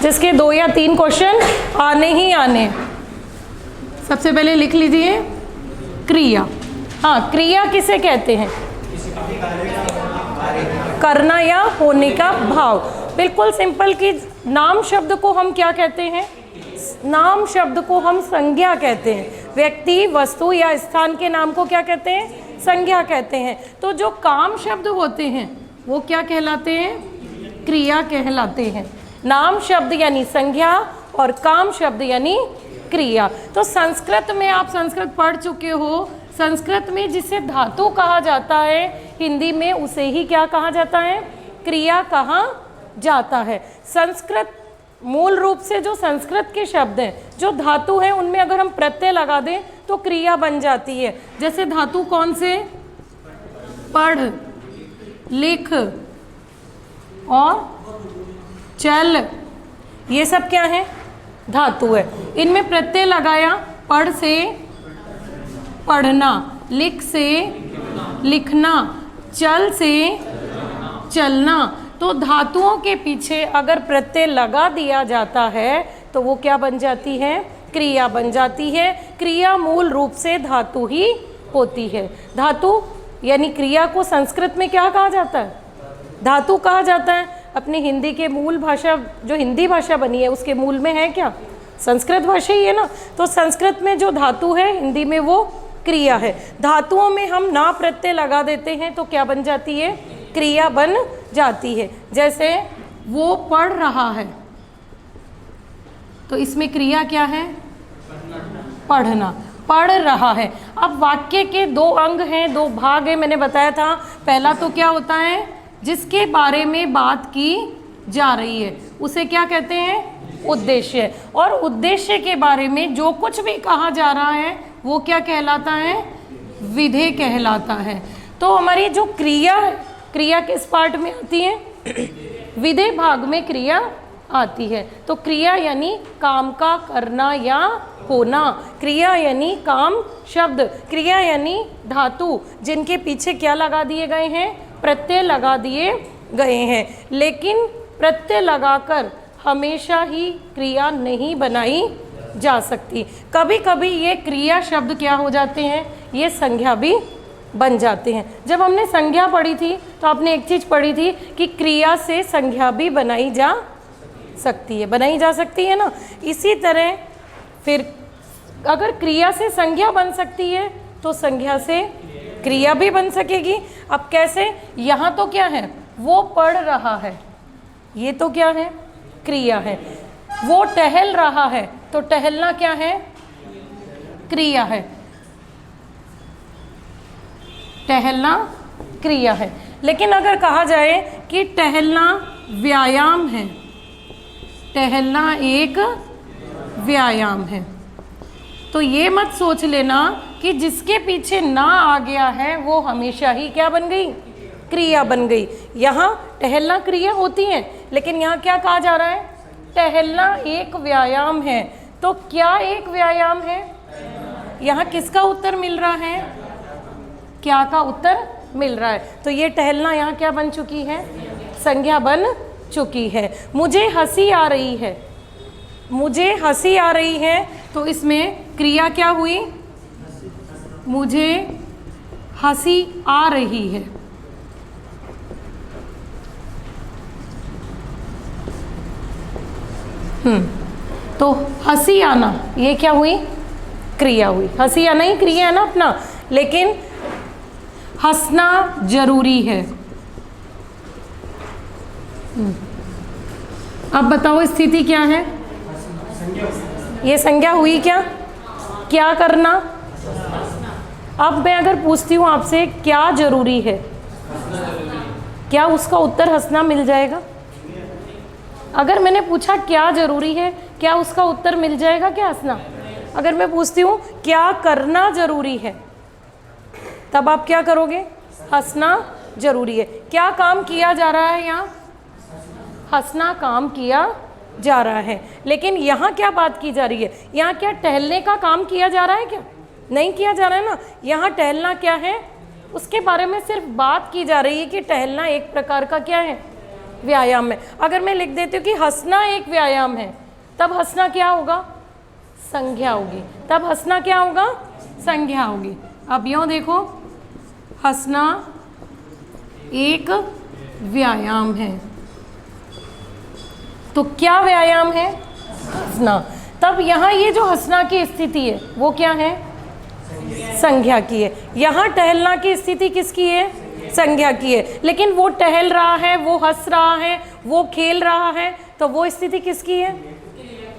जिसके 2 या 3 क्वेश्चन आने ही आने। सबसे पहले लिख लीजिए क्रिया। हाँ, क्रिया किसे कहते हैं? करना या होने का भाव। बिल्कुल सिंपल कि नाम शब्द को हम क्या कहते हैं? नाम शब्द को हम संज्ञा कहते हैं। व्यक्ति, वस्तु या स्थान के नाम को क्या कहते हैं? संज्ञा कहते हैं। तो जो काम शब्द होते हैं वो क्या कहलाते हैं? क्रिया कहलाते हैं। नाम शब्द यानी संज्ञा और काम शब्द यानी क्रिया। तो संस्कृत में, आप संस्कृत पढ़ चुके हो, संस्कृत में जिसे धातु कहा जाता है, हिंदी में उसे ही क्या कहा जाता है? क्रिया कहा जाता है। संस्कृत मूल रूप से जो संस्कृत के शब्द हैं, जो धातु हैं, उनमें अगर हम प्रत्यय लगा दें तो क्रिया बन जाती है। जैसे धातु कौन से? पढ़, लिख और चल, ये सब क्या है? धातु है। इनमें प्रत्यय लगाया, पढ़ से पढ़ना, लिख से लिखना, चल से चलना। तो धातुओं के पीछे अगर प्रत्यय लगा दिया जाता है तो वो क्या बन जाती है? क्रिया बन जाती है। क्रिया मूल रूप से धातु ही होती है। धातु यानी क्रिया को संस्कृत में क्या कहा जाता है? धातु कहा जाता है। अपनी हिंदी के मूल भाषा, जो हिंदी भाषा बनी है, उसके मूल में है क्या? संस्कृत भाषा ही है ना। तो संस्कृत में जो धातु है, हिंदी में वो क्रिया है। धातुओं में हम ना प्रत्यय लगा देते हैं तो क्या बन जाती है? क्रिया बन जाती है। जैसे वो पढ़ रहा है, तो इसमें क्रिया क्या है? पढ़ना। पढ़ रहा है। अब वाक्य के 2 अंग हैं, 2 भाग हैं, मैंने बताया था। पहला तो क्या होता है? जिसके बारे में बात की जा रही है उसे क्या कहते हैं? उद्देश्य। और उद्देश्य के बारे में जो कुछ भी कहा जा रहा है वो क्या कहलाता है? विधेय कहलाता है। तो हमारी जो क्रिया है, क्रिया किस पार्ट में आती है? विधेय भाग में क्रिया आती है। तो क्रिया यानी काम का करना या होना। क्रिया यानी काम शब्द। क्रिया यानी धातु जिनके पीछे क्या लगा दिए गए हैं? प्रत्यय लगा दिए गए हैं। लेकिन प्रत्यय लगाकर हमेशा ही क्रिया नहीं बनाई जा सकती। कभी कभी ये क्रिया शब्द क्या हो जाते हैं? ये संज्ञा भी बन जाते हैं। जब हमने संज्ञा पढ़ी थी तो आपने एक चीज़ पढ़ी थी कि क्रिया से संज्ञा भी बनाई जा सकती है। बनाई जा सकती है ना। इसी तरह फिर अगर क्रिया से संज्ञा बन सकती है तो संज्ञा से क्रिया भी बन सकेगी। अब कैसे? यहाँ तो क्या है? वो पढ़ रहा है, ये तो क्या है? क्रिया है। वो टहल रहा है, तो टहलना क्या है? क्रिया है। टहलना क्रिया है। लेकिन अगर कहा जाए कि टहलना व्यायाम है, टहलना एक व्यायाम है, तो ये मत सोच लेना कि जिसके पीछे ना आ गया है वो हमेशा ही क्या बन गई? क्रिया बन गई। यहाँ टहलना क्रिया होती है, लेकिन यहाँ क्या कहा जा रहा है? टहलना एक व्यायाम है। तो क्या एक व्यायाम है? यहाँ किसका उत्तर मिल रहा है? क्या का उत्तर मिल रहा है। तो ये टहलना यहाँ क्या बन चुकी है? संज्ञा बन चुकी है। मुझे हंसी आ रही है, मुझे हंसी आ रही है, तो इसमें क्रिया क्या हुई? मुझे हंसी आ रही है। तो हंसी आना ये क्या हुई? क्रिया हुई। हंसी आना ही क्रिया है ना अपना। लेकिन हंसना जरूरी है। अब बताओ स्थिति क्या है? ये संज्ञा हुई क्या? क्या करना? अब मैं अगर पूछती हूँ आपसे क्या जरूरी है, क्या उसका उत्तर हंसना मिल जाएगा? अगर मैंने पूछा क्या जरूरी है, क्या उसका उत्तर मिल जाएगा क्या? हंसना। अगर मैं पूछती हूँ क्या करना जरूरी है, तब आप क्या करोगे? हंसना जरूरी है। क्या काम किया जा रहा है यहाँ? हंसना काम किया जा रहा है। लेकिन यहाँ क्या बात की जा रही है? यहाँ क्या टहलने का काम किया जा रहा है क्या? नहीं किया जा रहा है ना। यहाँ टहलना क्या है? उसके बारे में सिर्फ बात की जा रही है कि टहलना एक प्रकार का क्या है? व्यायाम है। अगर मैं लिख देती हूँ कि हंसना एक व्यायाम है, तब हंसना क्या होगा? संज्ञा होगी। तब हंसना क्या होगा? संज्ञा होगी। अब यूँ देखो, हंसना एक व्यायाम है, तो क्या व्यायाम है? हंसना। तब यहाँ ये जो हंसना की स्थिति है वो क्या है? संज्ञा की है। यहाँ टहलना की स्थिति किसकी है? संज्ञा की है। लेकिन वो टहल रहा है, वो हंस रहा है, वो खेल रहा है, तो वो स्थिति किसकी है?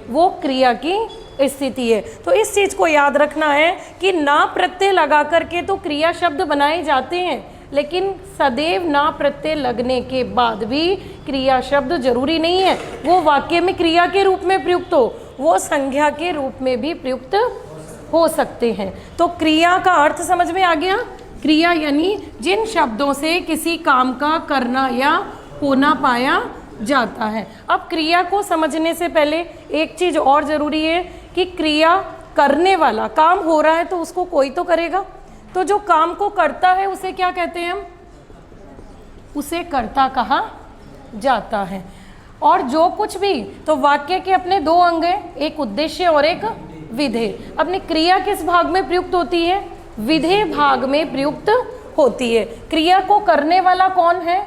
वो क्रिया की स्थिति है। तो इस चीज को याद रखना है कि ना प्रत्यय लगा करके तो क्रिया शब्द बनाए जाते हैं, लेकिन सदैव ना प्रत्यय लगने के बाद भी क्रिया शब्द जरूरी नहीं है वो वाक्य में क्रिया के रूप में प्रयुक्त हो, वो संज्ञा के रूप में भी प्रयुक्त हो सकते हैं। तो क्रिया का अर्थ समझ में आ गया? क्रिया यानी जिन शब्दों से किसी काम का करना या होना पाया जाता है। अब क्रिया को समझने से पहले एक चीज और जरूरी है कि क्रिया करने वाला, काम हो रहा है तो उसको कोई तो करेगा, तो जो काम को करता है उसे क्या कहते हैं हम? उसे कर्ता कहा जाता है। और जो कुछ भी, तो वाक्य के अपने दो अंग हैं, एक उद्देश्य और एक विधेय। अपनी क्रिया किस भाग में प्रयुक्त होती है? विधेय भाग में प्रयुक्त होती है। क्रिया को करने वाला कौन है?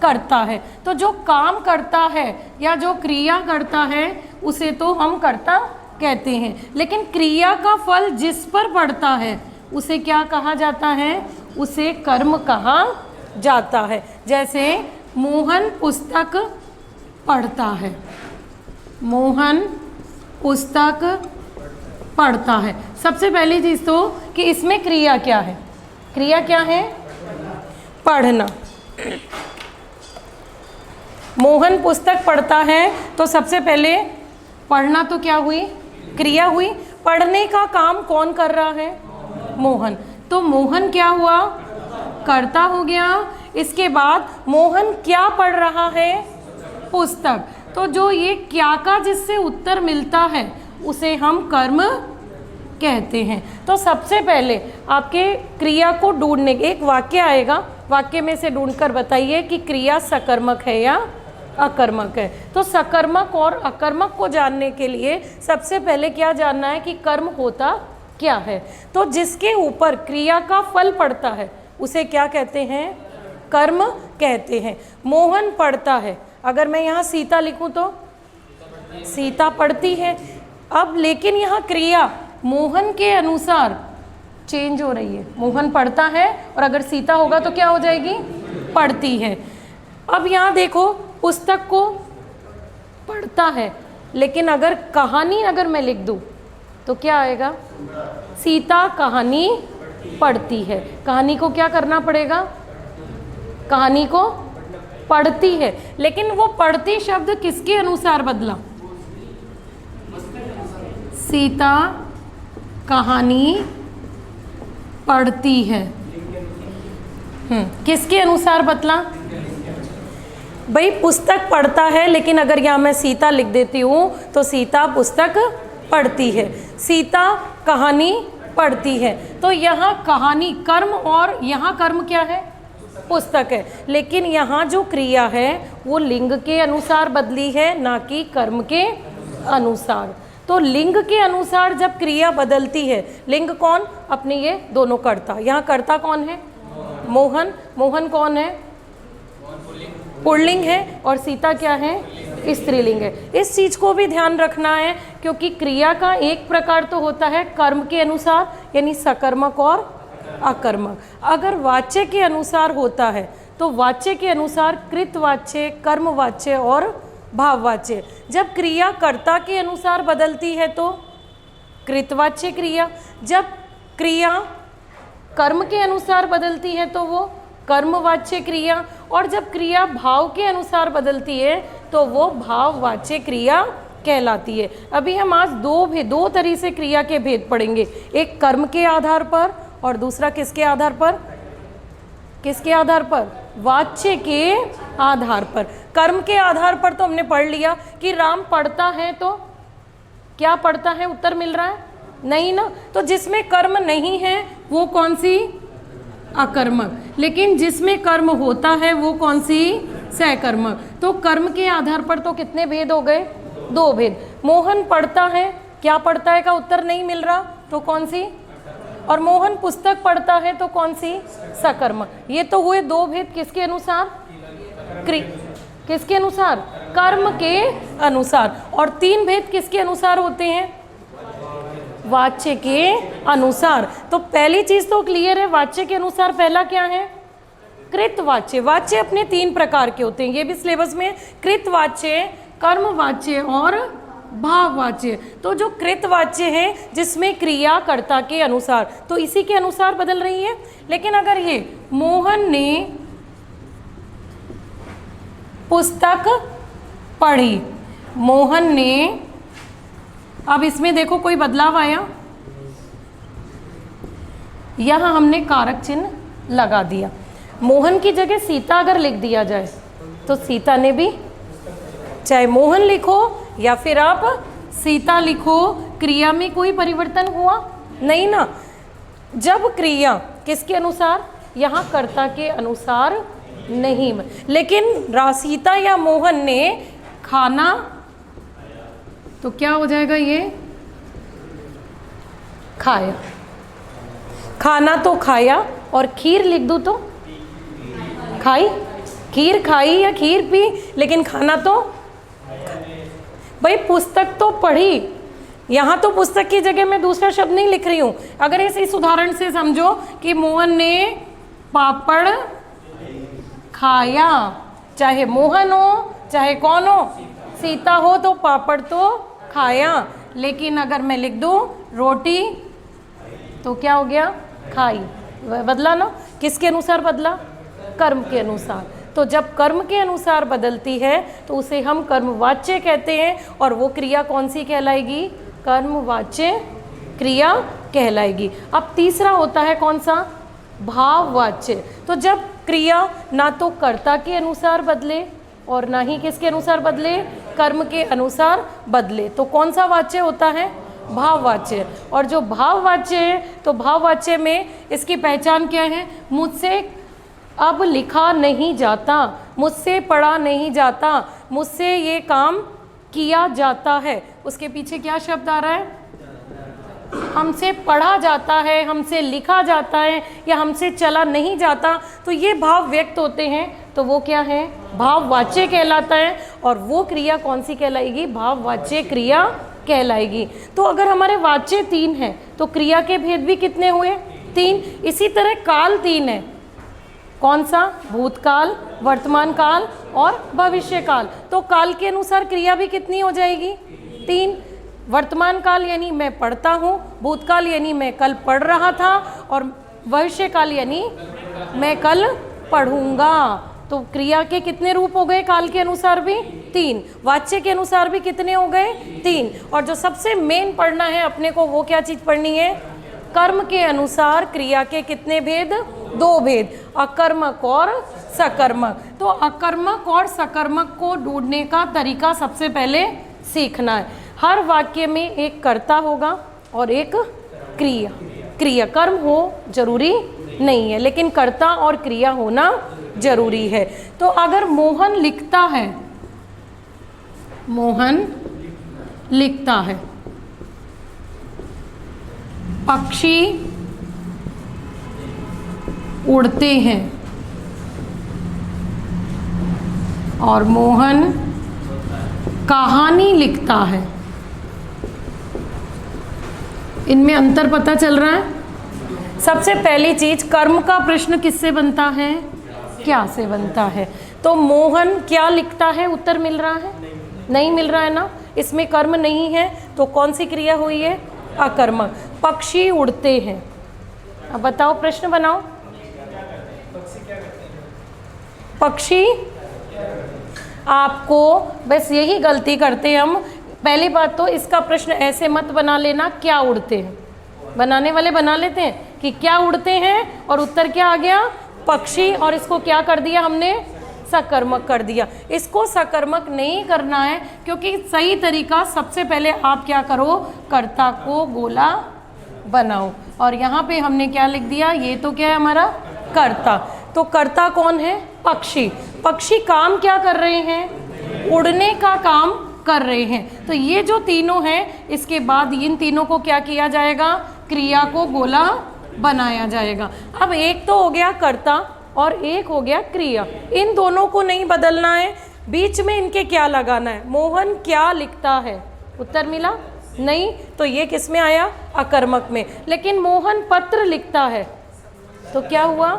करता है। तो जो काम करता है या जो क्रिया करता है उसे तो हम कर्ता कहते हैं, लेकिन क्रिया का फल जिस पर पड़ता है उसे क्या कहा जाता है? उसे कर्म कहा जाता है। जैसे मोहन पुस्तक पढ़ता है, मोहन पुस्तक पढ़ता है। सबसे पहली चीज तो कि इसमें क्रिया क्या है? क्रिया क्या है? पढ़ना। मोहन पुस्तक पढ़ता है, तो सबसे पहले पढ़ना तो क्या हुई? क्रिया हुई। पढ़ने का काम कौन कर रहा है? मोहन। तो मोहन क्या हुआ? कर्ता हो गया। इसके बाद मोहन क्या पढ़ रहा है? पुस्तक। तो जो ये क्या का जिससे उत्तर मिलता है उसे हम कर्म कहते हैं। तो सबसे पहले आपके क्रिया को ढूंढने, एक वाक्य आएगा, वाक्य में से ढूंढकर बताइए कि क्रिया सकर्मक है या अकर्मक है। तो सकर्मक और अकर्मक को जानने के लिए सबसे पहले क्या जानना है कि कर्म होता क्या है। तो जिसके ऊपर क्रिया का फल पड़ता है उसे क्या कहते हैं? कर्म कहते हैं। मोहन पढ़ता है, अगर मैं यहाँ सीता लिखूं तो सीता पढ़ती है। अब लेकिन यहाँ क्रिया मोहन के अनुसार चेंज हो रही है। मोहन पढ़ता है और अगर सीता होगा तो क्या हो जाएगी? पढ़ती है। अब यहाँ देखो, पुस्तक को पढ़ता है, लेकिन अगर कहानी अगर मैं लिख दूँ तो क्या आएगा? सीता कहानी पढ़ती है। कहानी को क्या करना पड़ेगा? कहानी को पढ़ती है, लेकिन वो पढ़ती शब्द किसके अनुसार बदला? सीता कहानी पढ़ती है। किसके अनुसार बदला? भाई पुस्तक पढ़ता है, लेकिन अगर यहाँ मैं सीता लिख देती हूँ तो सीता पुस्तक पढ़ती है, सीता कहानी पढ़ती है। तो यहाँ कहानी कर्म और यहाँ कर्म क्या है? पुस्तक है। लेकिन यहाँ जो क्रिया है वो लिंग के अनुसार बदली है, ना कि कर्म के अनुसार। तो लिंग के अनुसार जब क्रिया बदलती है, लिंग कौन? अपने ये दोनों कर्ता। यहाँ कर्ता कौन है? मोहन। मोहन कौन है? पुल्लिंग है। और सीता क्या है? स्त्रीलिंग है। इस चीज को भी ध्यान रखना है, क्योंकि क्रिया का एक प्रकार तो होता है कर्म के अनुसार, यानी सकर्मक और अकर्मक। अगर वाच्य के अनुसार होता है तो वाच्य के अनुसार कृतवाच्य, कर्मवाच्य और भाववाच्य। जब क्रिया कर्ता के अनुसार बदलती है तो कृतवाच्य क्रिया, जब क्रिया कर्म के अनुसार बदलती है तो वो कर्मवाच्य क्रिया, और जब क्रिया भाव के अनुसार बदलती है तो वो भाववाच्य क्रिया कहलाती है। अभी हम आज दो तरह से क्रिया के भेद पढ़ेंगे, एक कर्म के आधार पर और दूसरा किसके आधार पर? किसके आधार पर? वाच्य के आधार पर। कर्म के आधार पर तो हमने पढ़ लिया कि राम पढ़ता है, तो क्या पढ़ता है? उत्तर मिल रहा है? नहीं ना। तो जिसमें कर्म नहीं है वो कौन सी? अकर्मक। लेकिन जिसमें कर्म होता है वो कौन सी? सहकर्मक। तो कर्म के आधार पर तो कितने भेद हो गए? 2 भेद। मोहन पढ़ता है, क्या पढ़ता है का उत्तर नहीं मिल रहा, तो कौन सी? और मोहन पुस्तक पढ़ता है, तो कौन सी? सकर्मक। ये तो हुए 2 भेद किसके अनुसार? किसके अनुसार? कर्म के अनुसार। और 3 भेद किसके अनुसार होते हैं? वाच्य के अनुसार। तो पहली चीज तो क्लियर है, वाच्य के अनुसार पहला क्या है? कृतवाच्य। वाच्य अपने 3 प्रकार के होते हैं, ये भी सिलेबस में। कृतवाच्य, कर्मवाच्य और भाववाच्य। तो जो कृतवाच्य है जिसमें क्रिया कर्ता के अनुसार, तो इसी के अनुसार बदल रही है। लेकिन अगर ये मोहन ने पुस्तक पढ़ी, मोहन ने, अब इसमें देखो कोई बदलाव आया, यहां हमने कारक चिन्ह लगा दिया। मोहन की जगह सीता अगर लिख दिया जाए तो सीता ने भी, चाहे मोहन लिखो या फिर आप सीता लिखो, क्रिया में कोई परिवर्तन हुआ नहीं ना। जब क्रिया किसके अनुसार? यहाँ कर्ता के अनुसार नहीं। लेकिन सीता या मोहन ने खाना, तो क्या हो जाएगा? ये खाया, खाना तो खाया। और खीर लिख दूँ तो खाई, खीर खाई या खीर पी, लेकिन खाना तो, भाई पुस्तक तो पढ़ी। यहाँ तो पुस्तक की जगह मैं दूसरा शब्द नहीं लिख रही हूँ। अगर इस उदाहरण से समझो कि मोहन ने पापड़ खाया, चाहे मोहन हो चाहे कौन हो, सीता हो, तो पापड़ तो खाया। लेकिन अगर मैं लिख दूँ रोटी, तो क्या हो गया? खाई। बदला ना, किसके अनुसार बदला? कर्म के अनुसार। तो जब कर्म के अनुसार बदलती है तो उसे हम कर्मवाच्य कहते हैं, और वो क्रिया कौन सी कहलाएगी? कर्मवाच्य क्रिया कहलाएगी। अब तीसरा होता है कौन सा? भाववाच्य। तो जब क्रिया ना तो कर्ता के अनुसार बदले और ना ही किसके अनुसार बदले? कर्म के अनुसार बदले, तो कौन सा वाच्य होता है? भाववाच्य। और जो भाववाच्य है, तो भाववाच्य में इसकी पहचान क्या है? मुझसे अब लिखा नहीं जाता, मुझसे पढ़ा नहीं जाता, मुझसे ये काम किया जाता है। उसके पीछे क्या शब्द आ रहा है? हमसे पढ़ा जाता है, हमसे लिखा जाता है, या हमसे चला नहीं जाता। तो ये भाव व्यक्त होते हैं, तो वो क्या है? भाववाच्य कहलाता है। और वो क्रिया कौन सी कहलाएगी? भाववाच्य क्रिया कहलाएगी। तो अगर हमारे वाच्य 3 हैं तो क्रिया के भेद भी कितने हुए? 3। इसी तरह काल 3 है, कौन सा? भूतकाल, वर्तमान काल और भविष्य काल। तो काल के अनुसार क्रिया भी कितनी हो जाएगी? 3। वर्तमान काल यानी मैं पढ़ता हूँ, भूतकाल यानी मैं कल पढ़ रहा था, और भविष्य काल यानी मैं कल पढ़ूंगा। तो क्रिया के कितने रूप हो गए? काल के अनुसार भी 3, वाच्य के अनुसार भी कितने हो गए? 3। और जो सबसे मेन पढ़ना है अपने को, वो क्या चीज पढ़नी है? कर्म के अनुसार क्रिया के कितने भेद? 2 भेद, अकर्मक और सकर्मक। तो अकर्मक और सकर्मक को ढूंढने का तरीका सबसे पहले सीखना है। हर वाक्य में एक कर्ता होगा और एक क्रिया। क्रिया कर्म हो जरूरी नहीं है, लेकिन कर्ता और क्रिया होना जरूरी है। तो अगर मोहन लिखता है, मोहन लिखता है, पक्षी उड़ते हैं, और मोहन कहानी लिखता है, इनमें अंतर पता चल रहा है? सबसे पहली चीज, कर्म का प्रश्न किससे बनता है? क्या से बनता है? तो मोहन क्या लिखता है? उत्तर मिल रहा है? नहीं मिल रहा है ना, इसमें कर्म नहीं है, तो कौन सी क्रिया हुई है? अकर्मक। पक्षी उड़ते हैं, अब बताओ, प्रश्न बनाओ। पक्षी, आपको बस यही गलती करते हम। पहली बात तो इसका प्रश्न ऐसे मत बना लेना क्या उड़ते हैं, बनाने वाले बना लेते हैं कि क्या उड़ते हैं, और उत्तर क्या आ गया? पक्षी। और इसको क्या कर दिया हमने? सकर्मक कर दिया। इसको सकर्मक नहीं करना है, क्योंकि सही तरीका सबसे पहले आप क्या करो? कर्ता को गोला बनाओ। और यहाँ पे हमने क्या लिख दिया? ये तो क्या है हमारा? कर्ता। तो कर्ता कौन है? पक्षी। पक्षी काम क्या कर रहे हैं? उड़ने का काम कर रहे हैं। तो ये जो तीनों हैं, इसके बाद इन तीनों को क्या किया जाएगा? क्रिया को गोला बनाया जाएगा। अब एक तो हो गया कर्ता और एक हो गया क्रिया। इन दोनों को नहीं बदलना है, बीच में इनके क्या लगाना है? मोहन क्या लिखता है? उत्तर मिला नहीं, तो ये किस में आया? अकर्मक में। लेकिन मोहन पत्र लिखता है तो क्या हुआ?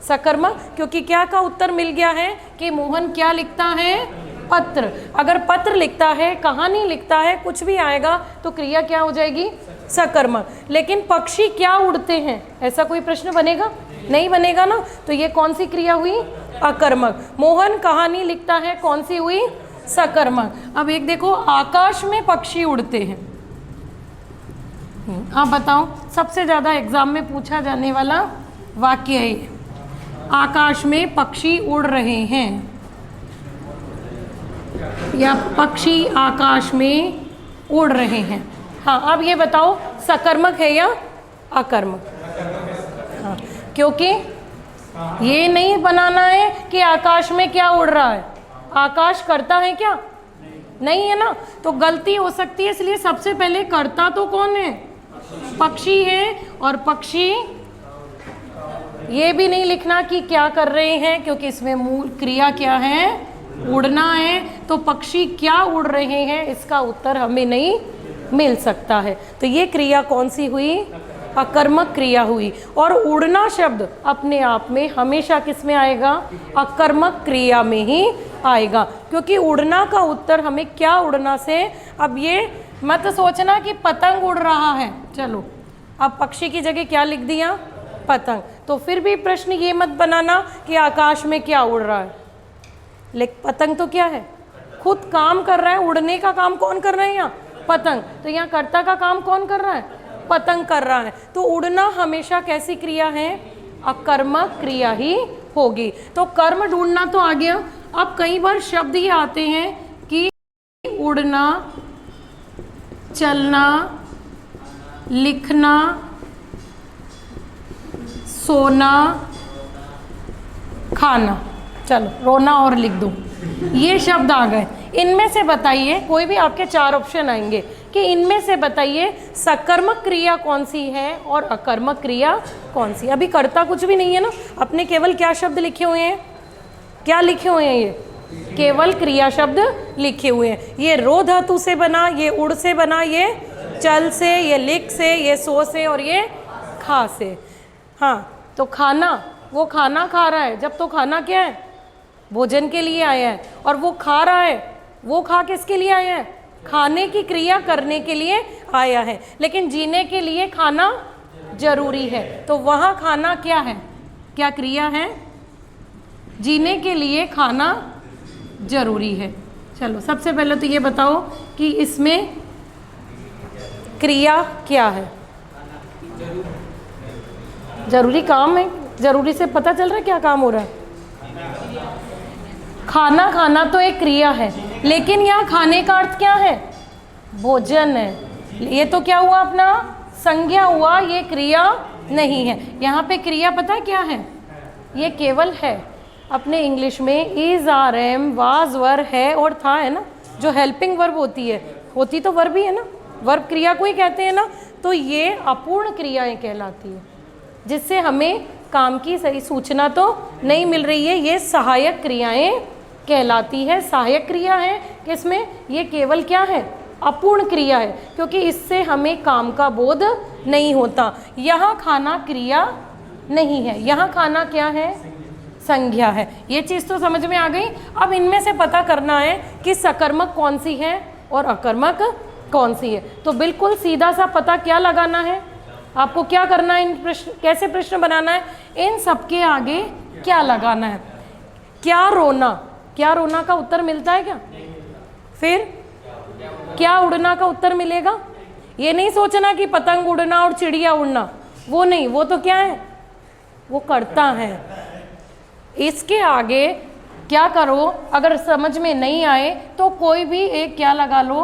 सकर्मक, क्योंकि क्या का उत्तर मिल गया है कि मोहन क्या लिखता है? पत्र। अगर पत्र लिखता है, कहानी लिखता है, कुछ भी आएगा तो क्रिया क्या हो जाएगी? सकर्मक। लेकिन पक्षी क्या उड़ते हैं, ऐसा कोई प्रश्न बनेगा? नहीं बनेगा ना। तो ये कौन सी क्रिया हुई? अकर्मक। मोहन कहानी लिखता है, कौन सी हुई? सकर्मक। अब एक देखो, आकाश में पक्षी उड़ते हैं। आप बताओ, सबसे ज़्यादा एग्जाम में पूछा जाने वाला वाक्य है ये। आकाश में पक्षी उड़ रहे हैं, या पक्षी आकाश में उड़ रहे हैं। हाँ, अब ये बताओ सकर्मक है या अकर्मक? हाँ, क्योंकि ये नहीं बनाना है कि आकाश में क्या उड़ रहा है। आकाश करता है क्या? नहीं है ना, तो गलती हो सकती है। इसलिए सबसे पहले करता तो कौन है? पक्षी है। और पक्षी, ये भी नहीं लिखना कि क्या कर रहे हैं, क्योंकि इसमें मूल क्रिया क्या है? उड़ना है। तो पक्षी क्या उड़ रहे हैं, इसका उत्तर हमें नहीं मिल सकता है। तो ये क्रिया कौन सी हुई? अकर्मक क्रिया हुई। और उड़ना शब्द अपने आप में हमेशा किस में आएगा? अकर्मक क्रिया में ही आएगा, क्योंकि उड़ना का उत्तर हमें क्या उड़ना से। अब ये मत सोचना कि पतंग उड़ रहा है, चलो अब पक्षी की जगह क्या लिख दिया? पतंग। तो फिर भी प्रश्न ये मत बनाना कि आकाश में क्या उड़ रहा है। लेकिन पतंग तो क्या है? खुद काम कर रहा है। उड़ने का काम कौन कर रहा है यहाँ? पतंग। तो यहाँ कर्ता का काम कौन कर रहा है? पतंग कर रहा है। तो उड़ना हमेशा कैसी क्रिया है? अकर्मक क्रिया ही होगी। तो कर्म ढूंढना तो आ गया। अब कई बार शब्द ये आते हैं कि उड़ना, चलना, लिखना, सोना, खाना। चलो रोना और लिख दो, ये शब्द आ गए। इनमें से बताइए, कोई भी आपके 4 ऑप्शन आएंगे कि इनमें से बताइए सकर्मक क्रिया कौन सी है और अकर्मक क्रिया कौन सी। अभी कर्ता कुछ भी नहीं है ना, अपने केवल क्या शब्द लिखे हुए हैं? क्या लिखे हुए हैं? ये केवल क्रिया शब्द लिखे हुए हैं। ये रो धातु से बना, ये उड़ से बना, ये चल से, ये लिख से, ये सो से और ये खा से। हाँ, तो खाना, वो खाना खा रहा है। जब तो खाना क्या है? भोजन के लिए आया है। और वो खा रहा है, वो खा किसके लिए आया है? खाने की क्रिया करने के लिए आया है। लेकिन जीने के लिए खाना जरूरी है। तो वहाँ खाना क्या है? क्या क्रिया है? जीने के लिए खाना जरूरी है। चलो सबसे पहले तो ये बताओ कि इसमें क्रिया क्या है? जरूरी काम है। जरूरी से पता चल रहा है क्या काम हो रहा है। खाना खाना तो एक क्रिया है, लेकिन यहाँ खाने का अर्थ क्या है? भोजन है। ये तो क्या हुआ? अपना संज्ञा हुआ, ये क्रिया नहीं है। यहाँ पे क्रिया पता है क्या है? ये केवल है। अपने इंग्लिश में इज, आर, एम, वाज, वर, है और था है ना, जो हेल्पिंग वर्ब होती है, होती तो वर्ब ही है ना, वर्ब क्रिया को ही कहते हैं ना। तो ये अपूर्ण क्रियाएं कहलाती है, जिससे हमें काम की सही सूचना तो नहीं मिल रही है। ये सहायक क्रियाएं कहलाती है। सहायक क्रिया है किसमें? ये केवल क्या है? अपूर्ण क्रिया है, क्योंकि इससे हमें काम का बोध नहीं होता। यहाँ खाना क्रिया नहीं है, यहाँ खाना क्या है? संज्ञा है। ये चीज़ तो समझ में आ गई। अब इनमें से पता करना है कि सकर्मक कौन सी है और अकर्मक कौन सी है। तो बिल्कुल सीधा सा पता क्या लगाना है आपको? क्या करना है? इन प्रश्न कैसे प्रश्न बनाना है? इन सबके आगे क्या लगाना है? क्या रोना? क्या रोना का उत्तर मिलता है क्या? फिर क्या उड़ना का उत्तर मिलेगा? ये नहीं सोचना कि पतंग उड़ना और चिड़िया उड़ना, वो नहीं, वो तो क्या है? वो करता है। इसके आगे क्या करो? अगर समझ में नहीं आए तो कोई भी एक क्या लगा लो?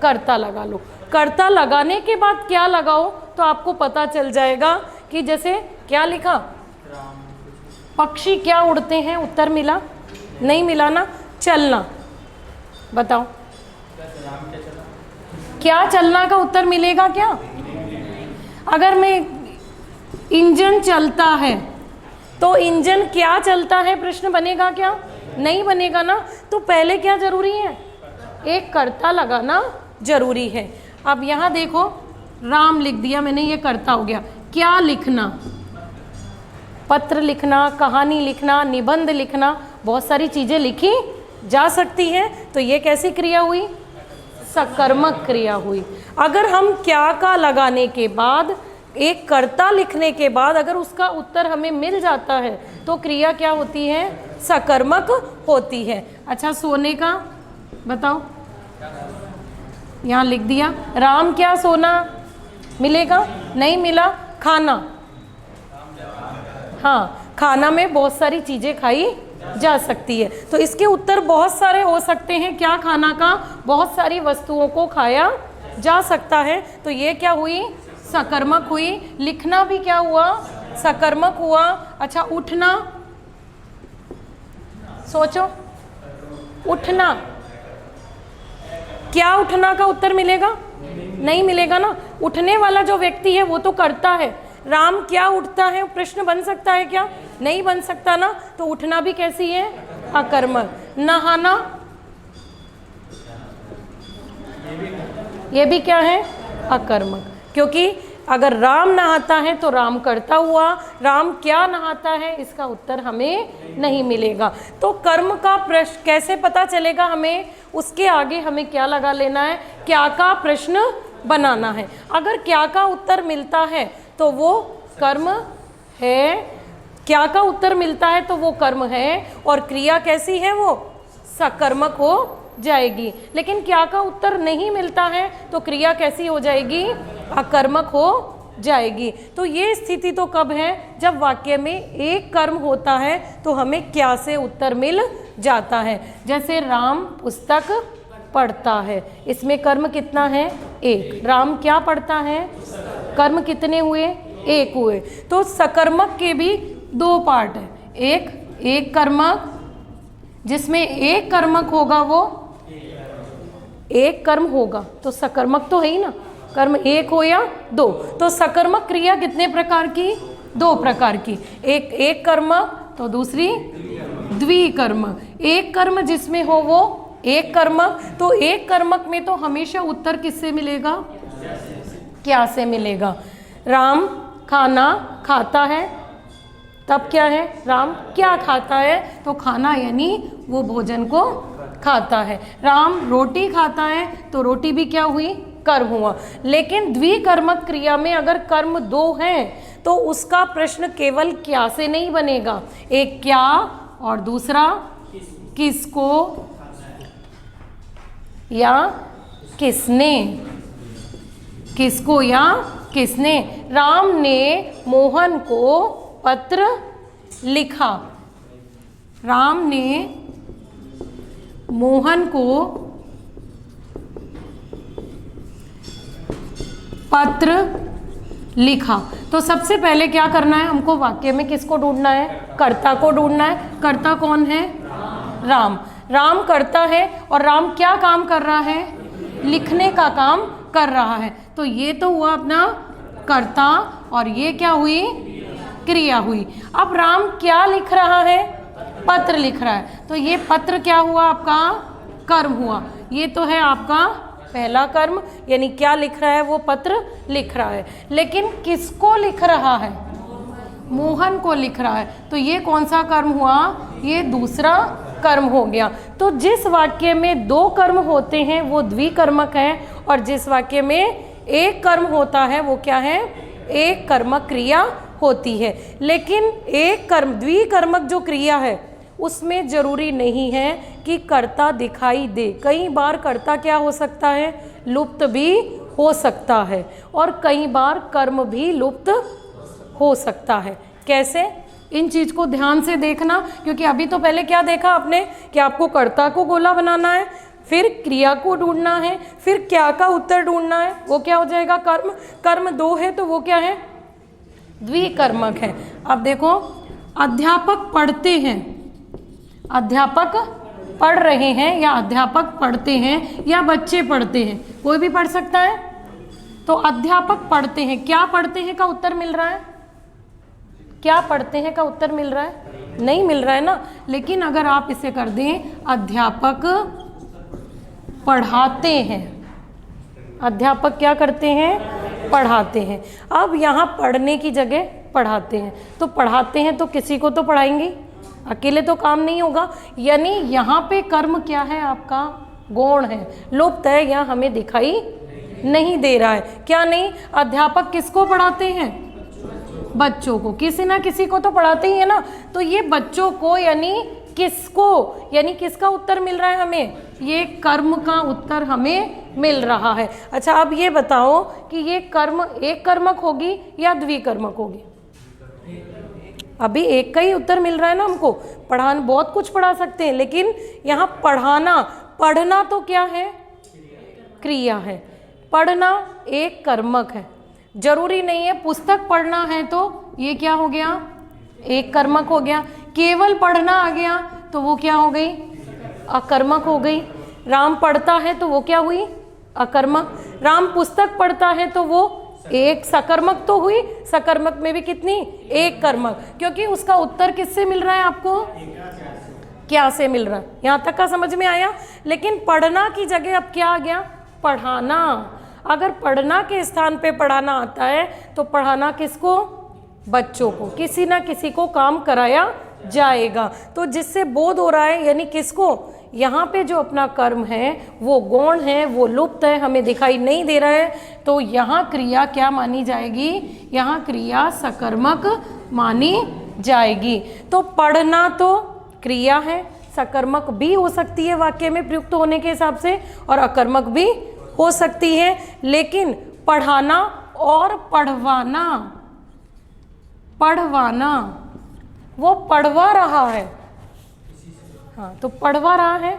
कर्ता लगा लो। कर्ता लगाने के बाद क्या लगाओ तो आपको पता चल जाएगा कि जैसे क्या लिखा? पक्षी क्या उड़ते हैं, उत्तर मिला। नहीं मिला ना। चलना, बताओ क्या चलना का उत्तर मिलेगा क्या? अगर मैं इंजन चलता है तो इंजन क्या चलता है, प्रश्न बनेगा क्या? नहीं बनेगा ना। तो पहले क्या जरूरी है? एक कर्ता लगाना जरूरी है। अब यहाँ देखो, राम लिख दिया मैंने, ये कर्ता हो गया। क्या लिखना? पत्र लिखना, कहानी लिखना, निबंध लिखना, बहुत सारी चीज़ें लिखी जा सकती हैं। तो ये कैसी क्रिया हुई? सकर्मक क्रिया हुई। अगर हम क्या का लगाने के बाद, एक कर्ता लिखने के बाद अगर उसका उत्तर हमें मिल जाता है तो क्रिया क्या होती है? सकर्मक होती है। अच्छा, सोने का बताओ, यहाँ लिख दिया। राम क्या सोना मिलेगा? नहीं मिला। खाना, हाँ, खाना में बहुत सारी चीज़ें खाई जा सकती है। तो इसके उत्तर बहुत सारे हो सकते हैं। क्या खाना का? बहुत सारी वस्तुओं को खाया जा सकता है। तो ये क्या हुई? सकर्मक हुई। लिखना भी क्या हुआ? सकर्मक हुआ। अच्छा, उठना, सोचो, उठना, क्या उठना का उत्तर मिलेगा? नहीं मिलेगा ना। उठने वाला जो व्यक्ति है वो तो करता है। राम क्या उठता है, प्रश्न बन सकता है क्या? नहीं बन सकता ना। तो उठना भी कैसी है? अकर्मक। नहाना, ये भी क्या है? अकर्मक। क्योंकि अगर राम नहाता है तो राम करता हुआ, राम क्या नहाता है, इसका उत्तर हमें नहीं मिलेगा। तो कर्म का प्रश्न कैसे पता चलेगा हमें? उसके आगे हमें क्या लगा लेना है? क्या का प्रश्न बनाना है। अगर क्या का उत्तर मिलता है तो वो कर्म है, क्या का उत्तर मिलता है तो वो कर्म है, और क्रिया कैसी है? वो सकर्मक हो जाएगी। लेकिन क्या का उत्तर नहीं मिलता है तो क्रिया कैसी हो जाएगी? अकर्मक हो जाएगी। तो ये स्थिति तो कब है? जब वाक्य में एक कर्म होता है तो हमें क्या से उत्तर मिल जाता है। जैसे राम पुस्तक पढ़ता है, इसमें कर्म कितना है? एक। राम क्या पढ़ता है? कर्म कितने हुए? एक हुए। तो सकर्मक के भी दो पार्ट है। एक कर्मक, जिसमें एक कर्मक होगा वो एक कर्म होगा, तो सकर्मक तो है ही ना। कर्म एक हो या दो। तो सकर्मक क्रिया कितने प्रकार की? दो प्रकार की। एक कर्मक, तो दूसरी द्विकर्मक। एक कर्म जिसमें हो वो एक कर्मक। तो एक कर्मक में तो हमेशा उत्तर किससे मिलेगा? क्या से मिलेगा? राम खाना खाता है, तब क्या है? राम क्या खाता है? तो खाना यानी वो भोजन को खाता है। राम रोटी खाता है तो रोटी भी क्या हुई? कर्म हुआ। लेकिन द्विकर्मक क्रिया में अगर कर्म दो हैं तो उसका प्रश्न केवल क्या से नहीं बनेगा। एक क्या और दूसरा किसको या किसने। किसको या किसने। राम ने मोहन को पत्र लिखा। राम ने मोहन को पत्र लिखा। तो सबसे पहले क्या करना है हमको? वाक्य में किसको ढूंढना है? कर्ता को ढूंढना है। कर्ता कौन है? राम। राम करता है और राम क्या काम कर रहा है? लिखने का काम कर रहा है। तो ये तो हुआ अपना कर्ता और ये क्या हुई? क्रिया हुई। अब राम क्या लिख रहा है? पत्र लिख रहा है। तो ये पत्र क्या हुआ? आपका कर्म हुआ। ये तो है आपका पहला कर्म, यानी क्या लिख रहा है? वो पत्र लिख रहा है। लेकिन किसको लिख रहा है? मोहन को लिख रहा है। तो ये कौन सा कर्म हुआ? ये दूसरा कर्म हो गया। तो जिस वाक्य में दो कर्म होते हैं वो द्विकर्मक है, और जिस वाक्य में एक कर्म होता है वो क्या है? एक कर्मक क्रिया होती है। लेकिन एक कर्म द्विकर्मक जो क्रिया है उसमें जरूरी नहीं है कि कर्ता दिखाई दे। कई बार कर्ता क्या हो सकता है? लुप्त भी हो सकता है, और कई बार कर्म भी लुप्त हो सकता है। कैसे? इन चीज़ को ध्यान से देखना, क्योंकि अभी तो पहले क्या देखा आपने कि आपको कर्ता को गोला बनाना है, फिर क्रिया को ढूंढना है, फिर क्या का उत्तर ढूंढना है। वो क्या हो जाएगा? कर्म। कर्म दो है तो वो क्या है? द्विकर्मक है। अब देखो, अध्यापक पढ़ते हैं, अध्यापक पढ़ रहे हैं या अध्यापक पढ़ते हैं या बच्चे पढ़ते हैं, कोई भी पढ़ सकता है। तो अध्यापक पढ़ते हैं, क्या पढ़ते हैं का उत्तर मिल रहा है? क्या पढ़ते हैं का उत्तर मिल रहा है? नहीं मिल रहा है ना। लेकिन अगर आप इसे कर दें अध्यापक पढ़ाते हैं, अध्यापक क्या करते हैं? पढ़ाते हैं। अब यहाँ पढ़ने की जगह पढ़ाते हैं, तो पढ़ाते हैं तो किसी को तो पढ़ाएंगे, अकेले तो काम नहीं होगा। यानी यहाँ पे कर्म क्या है? आपका गौण है, लुप्त है या हमें दिखाई नहीं दे रहा है। क्या नहीं? अध्यापक किसको पढ़ाते हैं? बच्चों को, किसी ना किसी को तो पढ़ाते ही है ना। तो ये बच्चों को यानी किसको, यानी किसका उत्तर मिल रहा है हमें? ये कर्म का उत्तर हमें मिल रहा है। अच्छा, अब ये बताओ कि ये कर्म एक कर्मक होगी या द्विकर्मक होगी? अभी एक का ही उत्तर मिल रहा है ना हमको। पढ़ाना, बहुत कुछ पढ़ा सकते हैं, लेकिन यहाँ पढ़ाना, पढ़ना तो क्या है? क्रिया है। पढ़ना एक कर्मक है। जरूरी नहीं है पुस्तक पढ़ना है तो ये क्या हो गया? एक कर्मक हो गया। केवल पढ़ना आ गया तो वो क्या हो गई? अकर्मक हो गई। राम पढ़ता है तो वो क्या हुई? अकर्मक। राम पुस्तक पढ़ता है तो वो एक सकर्मक तो हुई। सकर्मक में भी कितनी? एक कर्मक, क्योंकि उसका उत्तर किससे मिल रहा है आपको? क्या से मिल रहा है? यहाँ तक का समझ में आया। लेकिन पढ़ना की जगह अब क्या आ गया? पढ़ाना। अगर पढ़ना के स्थान पे पढ़ाना आता है तो पढ़ाना किसको? बच्चों को, किसी ना किसी को काम कराया जाएगा। तो जिससे बोध हो रहा है, यानी किसको? यहाँ पे जो अपना कर्म है वो गौण है, वो लुप्त है, हमें दिखाई नहीं दे रहा है। तो यहाँ क्रिया क्या मानी जाएगी? यहाँ क्रिया सकर्मक मानी जाएगी। तो पढ़ना तो क्रिया है, सकर्मक भी हो सकती है वाक्य में प्रयुक्त होने के हिसाब से, और अकर्मक भी हो सकती है। लेकिन पढ़ाना और पढ़वाना, पढ़वाना, वो पढ़वा रहा है। हाँ, तो पढ़वा रहा है।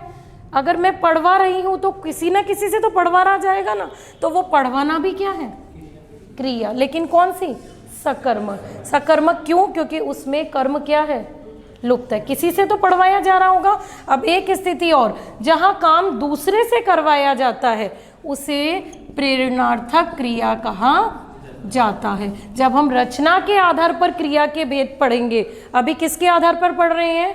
अगर मैं पढ़वा रही हूं तो किसी ना किसी से तो पढ़वा रहा जाएगा ना। तो वो पढ़वाना भी क्या है? क्रिया। लेकिन कौन सी? सकर्मक। सकर्मक क्यों? क्योंकि उसमें कर्म क्या है? लुप्त है। किसी से तो पढ़वाया जा रहा होगा। अब एक स्थिति और, जहां काम दूसरे से करवाया जाता है उसे प्रेरणार्थक क्रिया कहा जाता है। जब हम रचना के आधार पर क्रिया के भेद पढ़ेंगे, अभी किसके आधार पर पढ़ रहे हैं?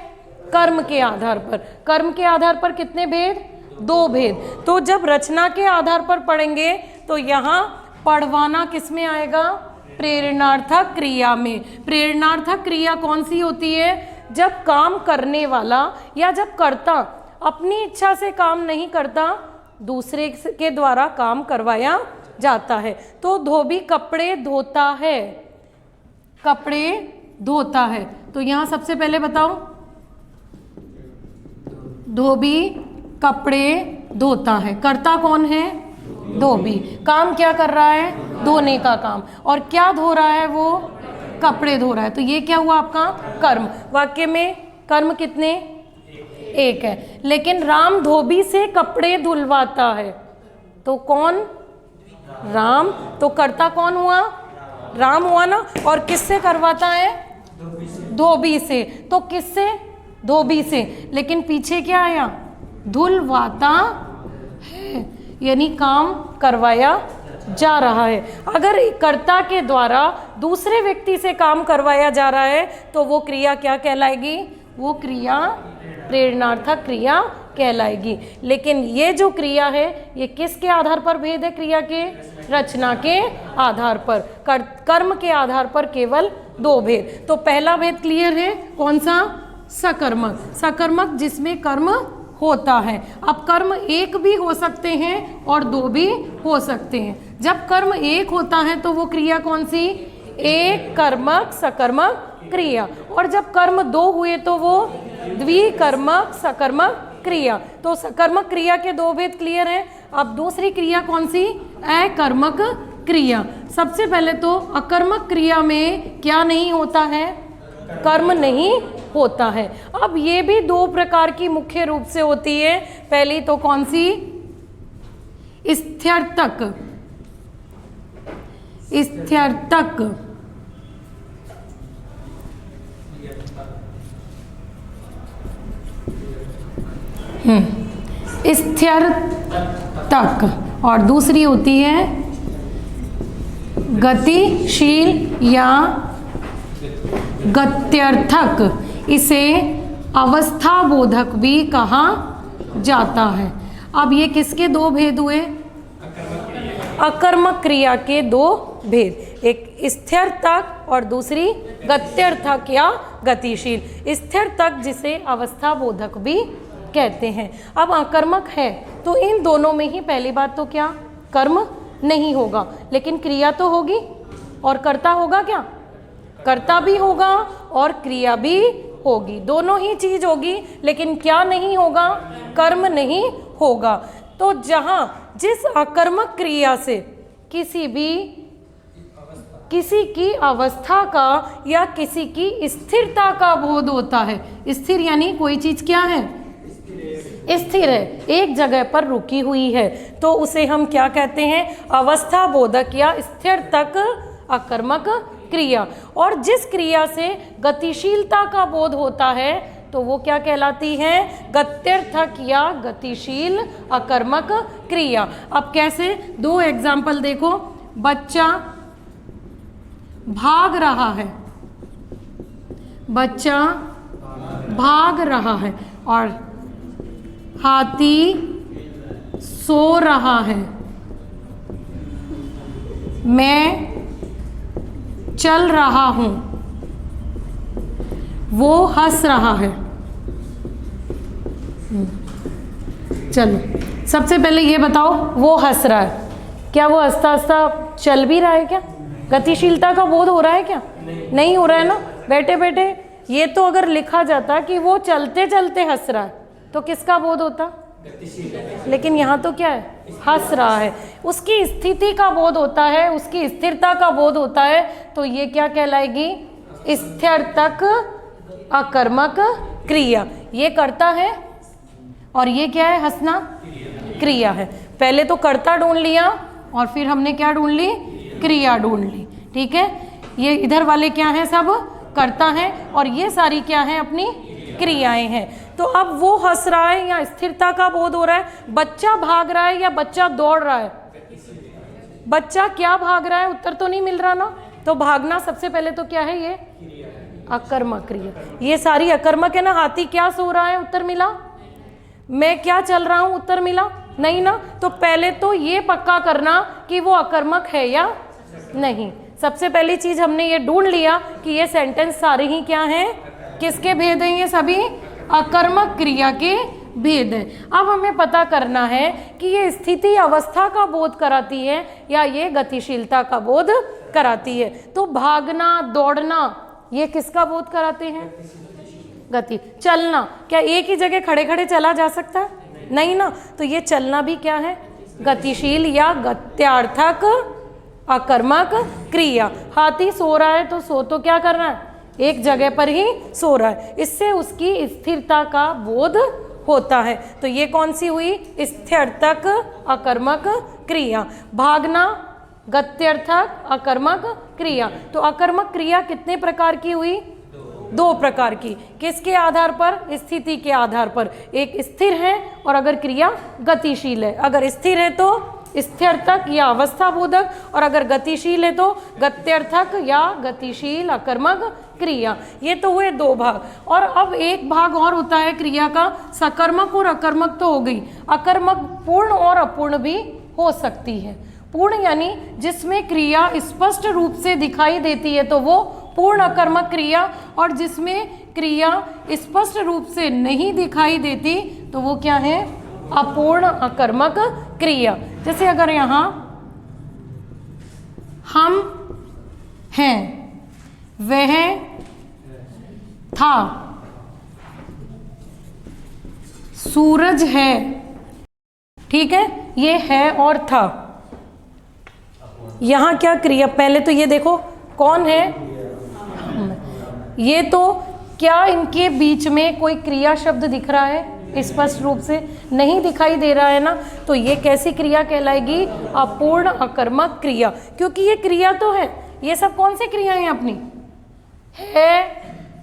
कर्म के आधार पर। कर्म के आधार पर कितने भेद? 2 भेद। तो जब रचना के आधार पर पढ़ेंगे तो यहाँ पढ़वाना किस में आएगा? प्रेरणार्थक क्रिया में। प्रेरणार्थक क्रिया कौन सी होती है? जब काम करने वाला या जब कर्ता अपनी इच्छा से काम नहीं करता, दूसरे के द्वारा काम करवाया जाता है। तो धोबी कपड़े धोता है, कपड़े धोता है। तो यहाँ सबसे पहले बताओ, धोबी कपड़े धोता है, कर्ता कौन है? धोबी। काम क्या कर रहा है? धोने का काम। और क्या धो रहा है? वो कपड़े धो रहा है। तो ये क्या हुआ आपका? कर्म। वाक्य में कर्म कितने? एक है। लेकिन राम धोबी से कपड़े धुलवाता है, तो कौन? राम। तो कर्ता कौन हुआ? राम हुआ ना। और किससे करवाता है? धोबी से। तो किससे? धोबी से। लेकिन पीछे क्या आया? धुलवाता है, यानी काम करवाया जा रहा है। अगर कर्ता के द्वारा दूसरे व्यक्ति से काम करवाया जा रहा है तो वो क्रिया क्या कहलाएगी? वो क्रिया प्रेरणार्थक क्रिया कहलाएगी। लेकिन ये जो क्रिया है ये किसके आधार पर भेद है? क्रिया के? रचना के आधार पर। कर्म के आधार पर केवल 2 भेद। तो पहला भेद क्लियर है, कौन सा? सकर्मक। सकर्मक जिसमें कर्म होता है। अब कर्म एक भी हो सकते हैं और 2 भी हो सकते हैं। जब कर्म एक होता है तो वो क्रिया कौन सी? एक कर्मक सकर्मक क्रिया। और जब कर्म 2 हुए तो वो द्विकर्मक सकर्मक क्रिया। तो सकर्मक क्रिया के 2 भेद क्लियर हैं। अब दूसरी क्रिया कौन सी? अकर्मक क्रिया। सबसे पहले तो अकर्मक क्रिया में क्या नहीं होता है? कर्म नहीं होता है। अब ये भी 2 प्रकार की मुख्य रूप से होती है। पहली तो कौन सी? स्थित्यर्थक। स्थित्यर्थक स्थिर तक, और दूसरी होती है गतिशील या गत्यर्थक। इसे अवस्था बोधक भी कहा जाता है। अब ये किसके दो भेद हुए? अकर्मक क्रिया के दो भेद, एक स्थिर तक और दूसरी गत्यर्थक या गतिशील। स्थिर तक जिसे अवस्था बोधक भी कहते हैं। अब अकर्मक है तो इन दोनों में ही पहली बात तो क्या, कर्म नहीं होगा, लेकिन क्रिया तो होगी, और कर्ता होगा क्या? कर्ता भी होगा और क्रिया भी होगी, दोनों ही चीज होगी, लेकिन क्या नहीं होगा? कर्म नहीं होगा। तो जहां जिस अकर्मक क्रिया से किसी की अवस्था का या किसी की स्थिरता का बोध होता है। स्थिर यानी कोई चीज क्या है? स्थिर है, एक जगह पर रुकी हुई है, तो उसे हम क्या कहते हैं? अवस्था बोधक या स्थिर तक अकर्मक क्रिया। और जिस क्रिया से गतिशीलता का बोध होता है तो वो क्या कहलाती है? गत्यर्थक या गतिशील अकर्मक क्रिया। अब कैसे? दो एग्जाम्पल देखो। बच्चा भाग रहा है, बच्चा भाग रहा है, और हाथी सो रहा है, मैं चल रहा हूं, वो हंस रहा है। चलो सबसे पहले ये बताओ, वो हंस रहा है, क्या वो हंसता हंसता चल भी रहा है? क्या गतिशीलता का बोध हो रहा है? क्या नहीं हो रहा है ना बैठे बैठे। ये तो अगर लिखा जाता कि वो चलते चलते हंस रहा है तो किसका बोध होता? लेकिन यहाँ तो क्या है? हंस रहा है, उसकी स्थिति का बोध होता है, उसकी स्थिरता का बोध होता है, तो ये क्या कहलाएगी? स्थिर तक अकर्मक क्रिया। ये कर्ता है और ये क्या है? हंसना क्रिया है। पहले तो कर्ता ढूंढ लिया और फिर हमने क्या ढूंढ ली? क्रिया ढूंढ ली। ठीक है, ये इधर वाले क्या हैं? सब कर्ता हैं, और ये सारी क्या हैं? अपनी क्रियाएं हैं। तो अब वो हंस रहा है या स्थिरता का बोध हो रहा है? बच्चा भाग रहा है या बच्चा दौड़ रहा है? बच्चा क्या भाग रहा है? उत्तर तो नहीं मिल रहा ना। तो भागना सबसे पहले तो क्या है? ये अकर्मक क्रिया। ये सारी अकर्मक है ना। हाथी क्या सो रहा है? उत्तर मिला। मैं क्या चल रहा हूं? उत्तर मिला नहीं ना। तो पहले तो ये पक्का करना कि वो अकर्मक है या नहीं। सबसे पहली चीज हमने ये ढूंढ लिया कि ये सेंटेंस सारे ही क्या हैं? किसके भेद हैं? ये सभी अकर्मक क्रिया के भेद है। अब हमें पता करना है कि ये स्थिति अवस्था का बोध कराती है या ये गतिशीलता का बोध कराती है। तो भागना, दौड़ना, ये किसका बोध कराते हैं? गति। चलना, क्या एक ही जगह खड़े खड़े चला जा सकता है? नहीं ना। तो ये चलना भी क्या है? गतिशील या गत्यार्थक अकर्मक क्रिया। हाथी सो रहा है तो सो तो क्या कर रहा है? एक जगह पर ही सो रहा है, इससे उसकी स्थिरता का बोध होता है। तो ये कौन सी हुई? स्थिरतक अकर्मक क्रिया। भागना गत्यर्थक अकर्मक क्रिया। तो अकर्मक क्रिया कितने प्रकार की हुई? दो प्रकार की। किसके आधार पर? स्थिति के आधार पर। एक स्थिर है और अगर क्रिया गतिशील है। अगर स्थिर है तो स्थिरतक या अवस्था बोधक, और अगर गतिशील है तो गत्यर्थक या गतिशील अकर्मक क्रिया। ये तो हुए दो भाग। और अब एक भाग और होता है क्रिया का, सकर्मक और अकर्मक तो हो गई। अकर्मक पूर्ण और अपूर्ण भी हो सकती है। पूर्ण यानी जिसमें क्रिया स्पष्ट रूप से दिखाई देती है तो वो पूर्ण अकर्मक क्रिया, और जिसमें क्रिया स्पष्ट रूप से नहीं दिखाई देती तो वो क्या है? अपूर्ण अकर्मक क्रिया। जैसे अगर यहाँ हम हैं, वह था, सूरज है, ठीक है, ये है और था। यहाँ क्या क्रिया? पहले तो ये देखो कौन है? ये तो क्या इनके बीच में कोई क्रिया शब्द दिख रहा है? स्पष्ट रूप से नहीं दिखाई दे रहा है ना। तो ये कैसी क्रिया कहलाएगी? अपूर्ण अकर्मक क्रिया। क्योंकि ये क्रिया तो है। ये सब कौन सी क्रियाएं हैं अपनी?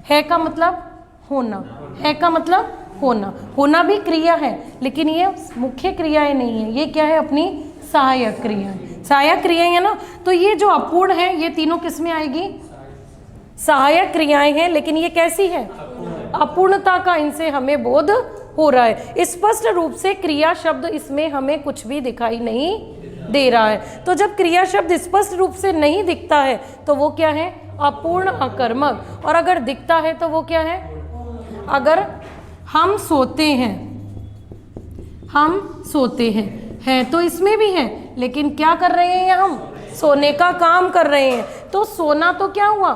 है का मतलब होना, है का मतलब होना। होना भी क्रिया है, लेकिन ये मुख्य क्रियाएं नहीं है, ये क्या है, अपनी सहायक क्रियाएं। सहायक क्रियाएं है ना, तो ये जो अपूर्ण है ये तीनों किस में आएगी, सहायक क्रियाएं हैं, लेकिन ये कैसी है, अपूर्णता का इनसे हमें बोध हो रहा है। स्पष्ट रूप से क्रिया शब्द इसमें हमें कुछ भी दिखाई नहीं दे रहा है। तो जब क्रिया शब्द स्पष्ट रूप से नहीं दिखता है तो वो क्या है, अपूर्ण अकर्मक। और अगर दिखता है तो वो क्या है, अगर हम सोते हैं, हम सोते हैं, है तो इसमें भी है, लेकिन क्या कर रहे हैं, हम सोने का काम कर रहे हैं। तो सोना तो क्या हुआ,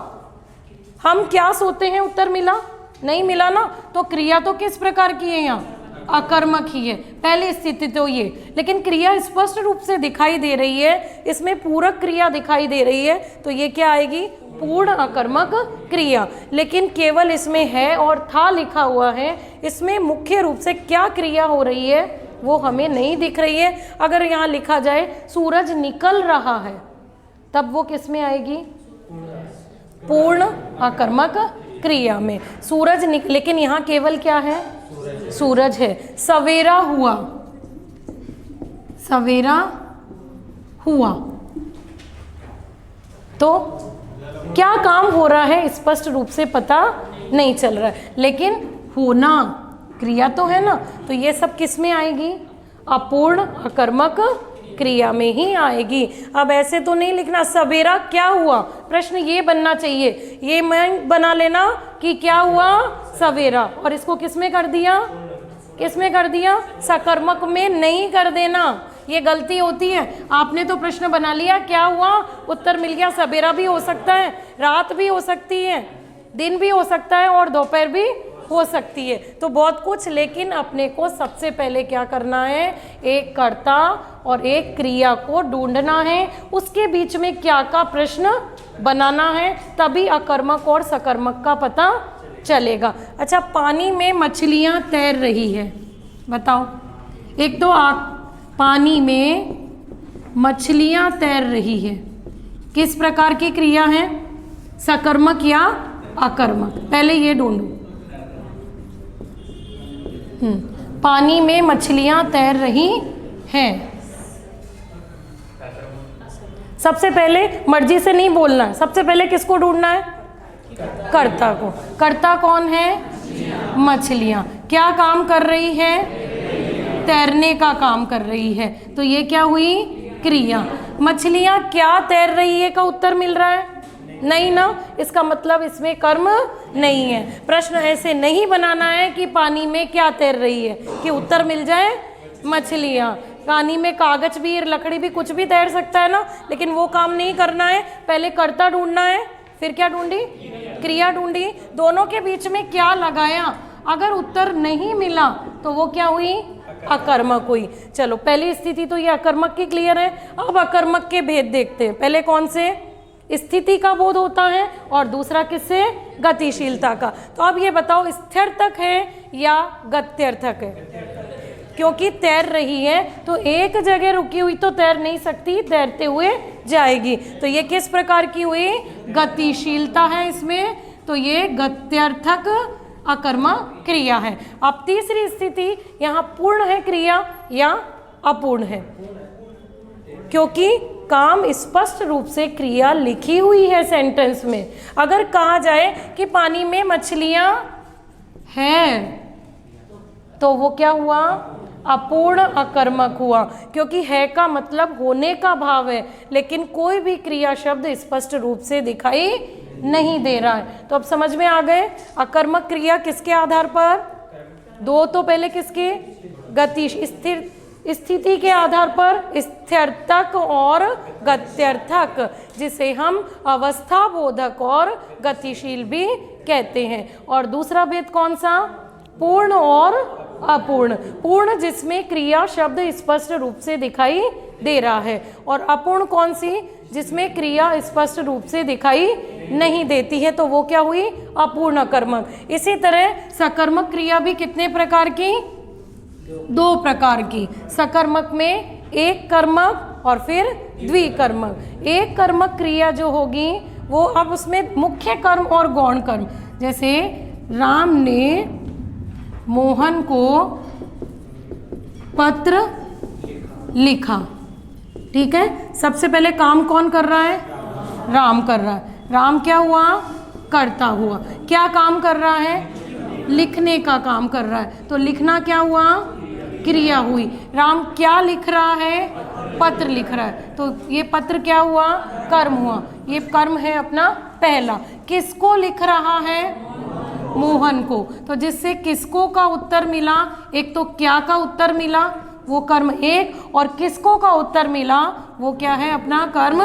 हम क्या सोते हैं, उत्तर मिला नहीं मिला ना। तो क्रिया तो किस प्रकार की है, यहाँ अकर्मक ही है, पहली स्थिति तो ये। लेकिन क्रिया स्पष्ट रूप से दिखाई दे रही है, इसमें पूरक क्रिया दिखाई दे रही है, तो ये क्या आएगी, पूर्ण अकर्मक क्रिया। लेकिन केवल इसमें है और था लिखा हुआ है, इसमें मुख्य रूप से क्या क्रिया हो रही है वो हमें नहीं दिख रही है। अगर यहाँ लिखा जाए सूरज निकल रहा है, तब वो किस में आएगी, पूर्ण अकर्मक क्रिया में। सूरज लेकिन यहाँ केवल क्या है, सूरज है। सवेरा हुआ, सवेरा हुआ, तो क्या काम हो रहा है स्पष्ट रूप से पता नहीं चल रहा है, लेकिन होना क्रिया तो है ना। तो ये सब किस में आएगी, अपूर्ण अकर्मक क्रिया में ही आएगी। अब ऐसे तो नहीं लिखना सवेरा क्या हुआ, प्रश्न ये बनना चाहिए, ये मैं बना लेना कि क्या हुआ सवेरा, और इसको किस में कर दिया, किस में कर दिया, सकर्मक में नहीं कर देना, ये गलती होती है। आपने तो प्रश्न बना लिया क्या हुआ, उत्तर मिल गया, सवेरा भी हो सकता है, रात भी हो सकती है, दिन भी हो सकता है और दोपहर भी हो सकती है, तो बहुत कुछ। लेकिन अपने को सबसे पहले क्या करना है, एक कर्ता और एक क्रिया को ढूंढना है, उसके बीच में क्या का प्रश्न बनाना है, तभी अकर्मक और सकर्मक का पता चलेगा। अच्छा, पानी में मछलियां तैर रही है, बताओ। एक तो पानी में मछलियां तैर रही है, किस प्रकार की क्रिया है, सकर्मक या अकर्मक, पहले ये ढूंढो। पानी में मछलियां तैर रही हैं, सबसे पहले मर्जी से नहीं बोलना है, सबसे पहले किसको ढूंढना है, कर्ता को। कर्ता कौन है, मछलियां। क्या काम कर रही है, तैरने का काम कर रही है, तो ये क्या हुई, क्रिया। मछलियां क्या तैर रही है का उत्तर मिल रहा है, नहीं ना, इसका मतलब इसमें कर्म नहीं है। प्रश्न ऐसे नहीं बनाना है कि पानी में क्या तैर रही है कि उत्तर मिल जाए मछलियाँ। पानी में कागज भी, लकड़ी भी, कुछ भी तैर सकता है ना, लेकिन वो काम नहीं करना है। पहले कर्ता ढूंढना है, फिर क्या ढूंढी, क्रिया ढूंढी, दोनों के बीच में क्या लगाया। अगर उत्तर नहीं मिला तो वो क्या हुई, अकर्मक हुई। चलो, पहली स्थिति तो ये अकर्मक की क्लियर है। अब अकर्मक के भेद देखते हैं। पहले कौन से, स्थिति का बोध होता है, और दूसरा किससे, गतिशीलता का। तो अब ये बताओ स्थिरतक है या गत्यर्थक है, क्योंकि तैर रही है तो एक जगह रुकी हुई तो तैर नहीं सकती, तैरते हुए जाएगी। तो ये किस प्रकार की हुई, गतिशीलता है इसमें, तो ये गत्यर्थक अकर्मक क्रिया है। अब तीसरी स्थिति, यहाँ पूर्ण है क्रिया या अपूर्ण है, क्योंकि काम स्पष्ट रूप से क्रिया लिखी हुई है सेंटेंस में। अगर कहा जाए कि पानी में मछलियां हैं, तो वो क्या हुआ, अपूर्ण अकर्मक हुआ, क्योंकि है का मतलब होने का भाव है, लेकिन कोई भी क्रिया शब्द स्पष्ट रूप से दिखाई नहीं दे रहा है। तो अब समझ में आ गए, अकर्मक क्रिया किसके आधार पर, दो तो पहले किसके, गति स्थिर स्थिति के आधार पर, स्थिरतक और गत्यर्थक, जिसे हम अवस्था बोधक और गतिशील भी कहते हैं। और दूसरा भेद कौन सा, पूर्ण और अपूर्ण। पूर्ण जिसमें क्रिया शब्द स्पष्ट रूप से दिखाई दे रहा है, और अपूर्ण कौन सी, जिसमें क्रिया स्पष्ट रूप से दिखाई नहीं देती है, तो वो क्या हुई, अपूर्ण अकर्मक। इसी तरह सकर्मक क्रिया भी कितने प्रकार की, दो प्रकार की। सकर्मक में एक कर्मक और फिर द्विकर्मक। एक कर्मक क्रिया जो होगी वो, अब उसमें मुख्य कर्म और गौण कर्म, जैसे राम ने मोहन को पत्र लिखा। ठीक है, सबसे पहले काम कौन कर रहा है? राम कर रहा है। राम क्या हुआ? करता हुआ। क्या काम कर रहा है? लिखने का काम कर रहा है। तो लिखना क्या हुआ? क्रिया हुई। राम क्या लिख रहा है? पत्र लिख रहा है। तो ये पत्र क्या हुआ? कर्म हुआ। ये कर्म है अपना पहला। किसको लिख रहा है? मोहन को। तो जिससे किसको का उत्तर मिला? एक तो क्या का उत्तर मिला, वो कर्म एक, और किसको का उत्तर मिला, वो क्या है? अपना कर्म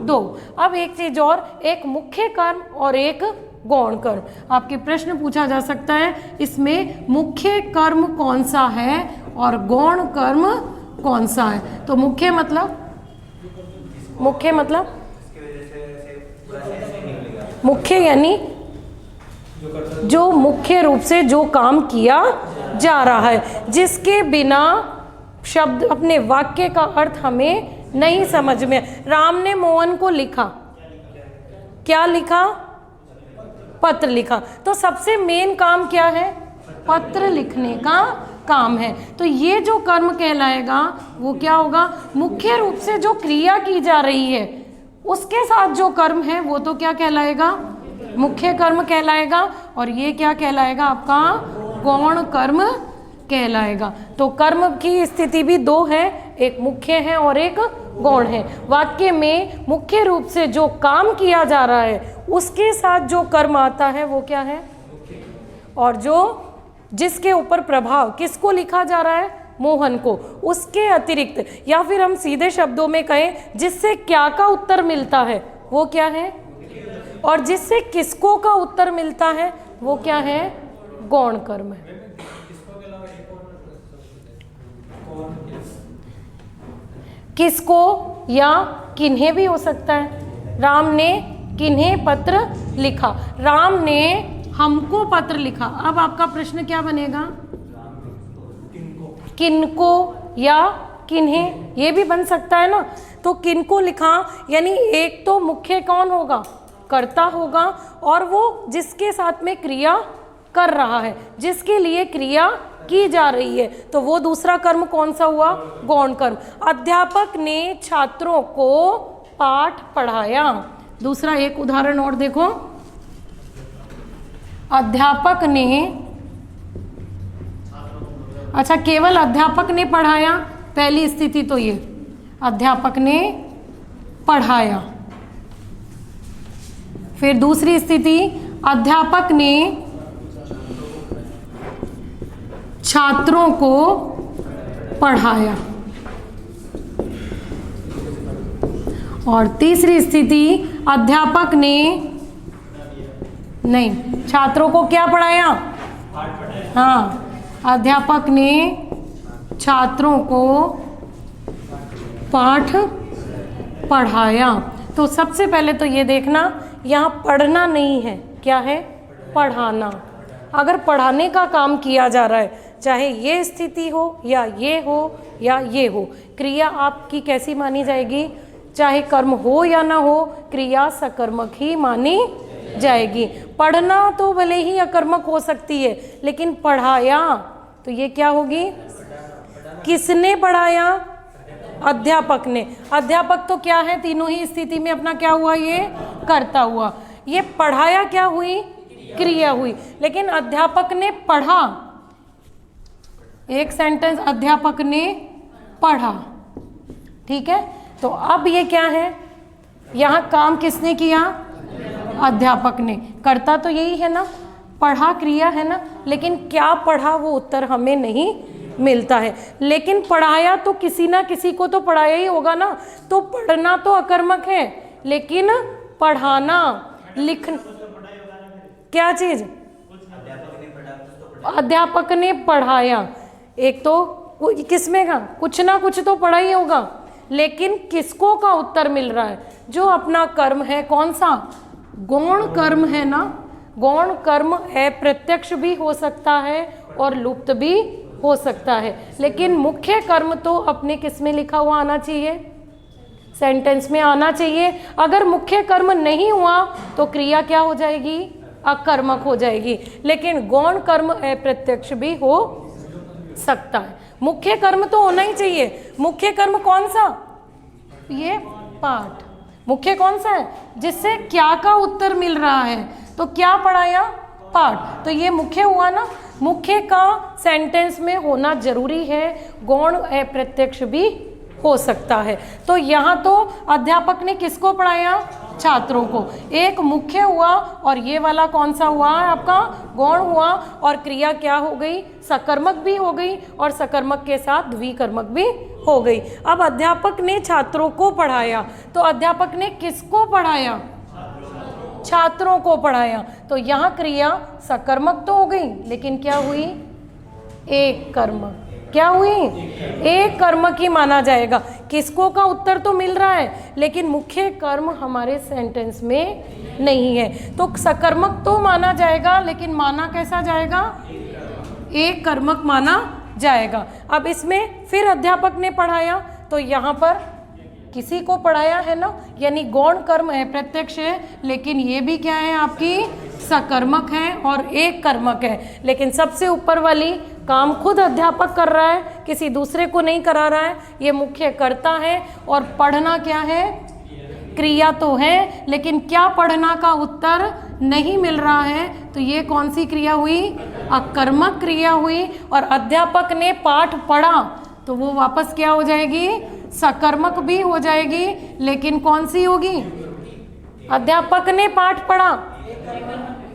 दो। अब एक चीज और, एक मुख्य कर्म और एक गौण कर्म। आपके प्रश्न पूछा जा सकता है इसमें मुख्य कर्म कौन सा है और गौण कर्म कौन सा है? तो मुख्य मतलब मुख्य यानी जो मुख्य रूप से जो काम किया जा रहा है, जिसके बिना शब्द अपने वाक्य का अर्थ हमें नहीं समझ में। राम ने मोहन को लिखा, क्या लिखा? पत्र लिखा। तो सबसे मेन काम क्या है? पत्र लिखने का काम है। तो ये जो कर्म कहलाएगा वो क्या होगा? मुख्य रूप से जो क्रिया की जा रही है उसके साथ जो कर्म है वो तो क्या कहलाएगा? मुख्य कर्म कहलाएगा। और ये क्या कहलाएगा? आपका गौण कर्म कहलाएगा। तो कर्म की स्थिति भी दो है, एक मुख्य है और एक गौण है। वाक्य में मुख्य रूप से जो काम किया जा रहा है उसके साथ जो कर्म आता है वो क्या है? और जो जिसके ऊपर प्रभाव, किसको लिखा जा रहा है? मोहन को। उसके अतिरिक्त, या फिर हम सीधे शब्दों में कहें, जिससे क्या का उत्तर मिलता है वो क्या है? और जिससे किसको का उत्तर मिलता है वो क्या है? गौण कर्म है। किसको या किन्हें भी हो सकता है। राम ने किन्हें पत्र लिखा, राम ने हमको पत्र लिखा। अब आपका प्रश्न क्या बनेगा? किनको या किन्हें, ये भी बन सकता है ना। तो किनको लिखा यानी एक तो मुख्य कौन होगा? कर्ता होगा, और वो जिसके साथ में क्रिया कर रहा है, जिसके लिए क्रिया की जा रही है, तो वो दूसरा कर्म कौन सा हुआ? गौण कर्म। अध्यापक ने छात्रों को पाठ पढ़ाया। दूसरा एक उदाहरण और देखो, अध्यापक ने, अच्छा केवल अध्यापक ने पढ़ाया, पहली स्थिति तो ये अध्यापक ने पढ़ाया। फिर दूसरी स्थिति, अध्यापक ने छात्रों को पढ़ाया। और तीसरी स्थिति, अध्यापक ने नहीं, छात्रों को क्या पढ़ाया? हाँ, अध्यापक ने छात्रों को पाठ पढ़ाया। तो सबसे पहले तो ये देखना, यहाँ पढ़ना नहीं है, क्या है? पढ़ाना। अगर पढ़ाने का काम किया जा रहा है, चाहे ये स्थिति हो या ये हो या ये हो, क्रिया आपकी कैसी मानी जाएगी? चाहे कर्म हो या ना हो, क्रिया सकर्मक ही मानी जाएगी। पढ़ना तो भले ही अकर्मक हो सकती है, लेकिन पढ़ाया तो ये क्या होगी? किसने पढ़ाया? अध्यापक ने। अध्यापक तो क्या है? तीनों ही स्थिति में अपना क्या हुआ? ये करता हुआ। ये पढ़ाया क्या हुई? क्रिया हुई। लेकिन अध्यापक ने पढ़ा, एक सेंटेंस, अध्यापक ने पढ़ा। ठीक है, तो अब ये क्या है? यहाँ काम किसने किया? अध्यापक ने। करता तो यही है ना, पढ़ा क्रिया है ना, लेकिन क्या पढ़ा वो उत्तर हमें नहीं मिलता है। लेकिन पढ़ाया तो किसी ना किसी को तो पढ़ाया ही होगा ना। तो पढ़ना तो अकर्मक है, लेकिन पढ़ाना, लिखना, क्या चीज? अध्यापक ने पढ़ाया। एक तो किसमें का कुछ ना कुछ तो पढ़ा ही होगा, लेकिन किसको का उत्तर मिल रहा है? जो अपना कर्म है, कौन सा? गौण कर्म है ना। गौण कर्म अप्रत्यक्ष भी हो सकता है और लुप्त भी हो सकता है, लेकिन मुख्य कर्म तो अपने किस में लिखा हुआ आना चाहिए? सेंटेंस में आना चाहिए। अगर मुख्य कर्म नहीं हुआ तो क्रिया क्या हो जाएगी? अकर्मक हो जाएगी। लेकिन गौण कर्म अप्रत्यक्ष भी हो सकता है। मुख्य कर्म तो होना ही चाहिए। मुख्य कर्म कौन सा? ये पाठ मुख्य कौन सा है? जिससे क्या का उत्तर मिल रहा है। तो क्या पढ़ाया? पाठ। तो ये मुख्य हुआ ना। मुख्य का सेंटेंस में होना जरूरी है। गौण अप्रत्यक्ष भी हो सकता है। तो यहाँ तो अध्यापक ने किसको पढ़ाया? छात्रों को। एक मुख्य हुआ और ये वाला कौन सा हुआ है आपका? गौण हुआ। और क्रिया क्या हो गई? सकर्मक भी हो गई और सकर्मक के साथ द्विकर्मक भी हो गई। अब अध्यापक ने छात्रों को पढ़ाया, तो अध्यापक ने किसको पढ़ाया? छात्रों को पढ़ाया। तो यहाँ क्रिया सकर्मक तो हो गई, लेकिन क्या हुई? एक कर्मक। क्या हुई? एक कर्मक ही माना जाएगा। किसको का उत्तर तो मिल रहा है, लेकिन मुख्य कर्म हमारे सेंटेंस में नहीं है। तो सकर्मक तो माना जाएगा, लेकिन माना कैसा जाएगा? एक कर्मक माना जाएगा। अब इसमें फिर अध्यापक ने पढ़ाया, तो यहाँ पर किसी को पढ़ाया है ना, यानी गौण कर्म है, प्रत्यक्ष है, लेकिन ये भी क्या है आपकी? सकर्मक है और एक कर्मक है। लेकिन सबसे ऊपर वाली काम खुद अध्यापक कर रहा है, किसी दूसरे को नहीं करा रहा है। ये मुख्य कर्ता है। और पढ़ना क्या है? क्रिया तो है, लेकिन क्या पढ़ना का उत्तर नहीं मिल रहा है। तो ये कौन सी क्रिया हुई? अकर्मक क्रिया हुई। और अध्यापक ने पाठ पढ़ा, तो वो वापस क्या हो जाएगी? सकर्मक भी हो जाएगी, लेकिन कौन सी होगी? अध्यापक ने पाठ पढ़ा,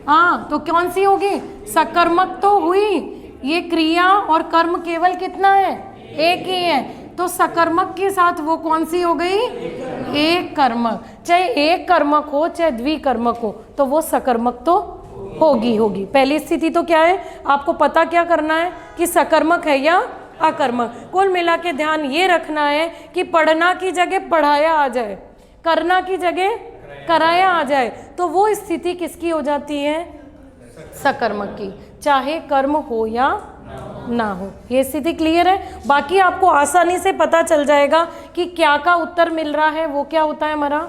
हाँ, तो कौन सी होगी? सकर्मक तो हुई। ये क्रिया और कर्म केवल कितना है? एक ही है। तो सकर्मक के साथ वो कौन सी हो गई? एक कर्मक। चाहे एक कर्मक हो चाहे द्विकर्मक हो, तो वो सकर्मक तो होगी। पहली स्थिति तो क्या है? आपको पता क्या करना है कि सकर्मक है या अकर्मक। कुल मिला के ध्यान ये रखना है कि पढ़ना की जगह पढ़ाया आ जाए, करना की जगह कराया आ जाए, तो वो स्थिति किसकी हो जाती है? सकर्मक की, चाहे कर्म हो या ना हो। ये स्थिति क्लियर है? बाकी आपको आसानी से पता चल जाएगा कि क्या का उत्तर मिल रहा है। वो क्या होता है? हमारा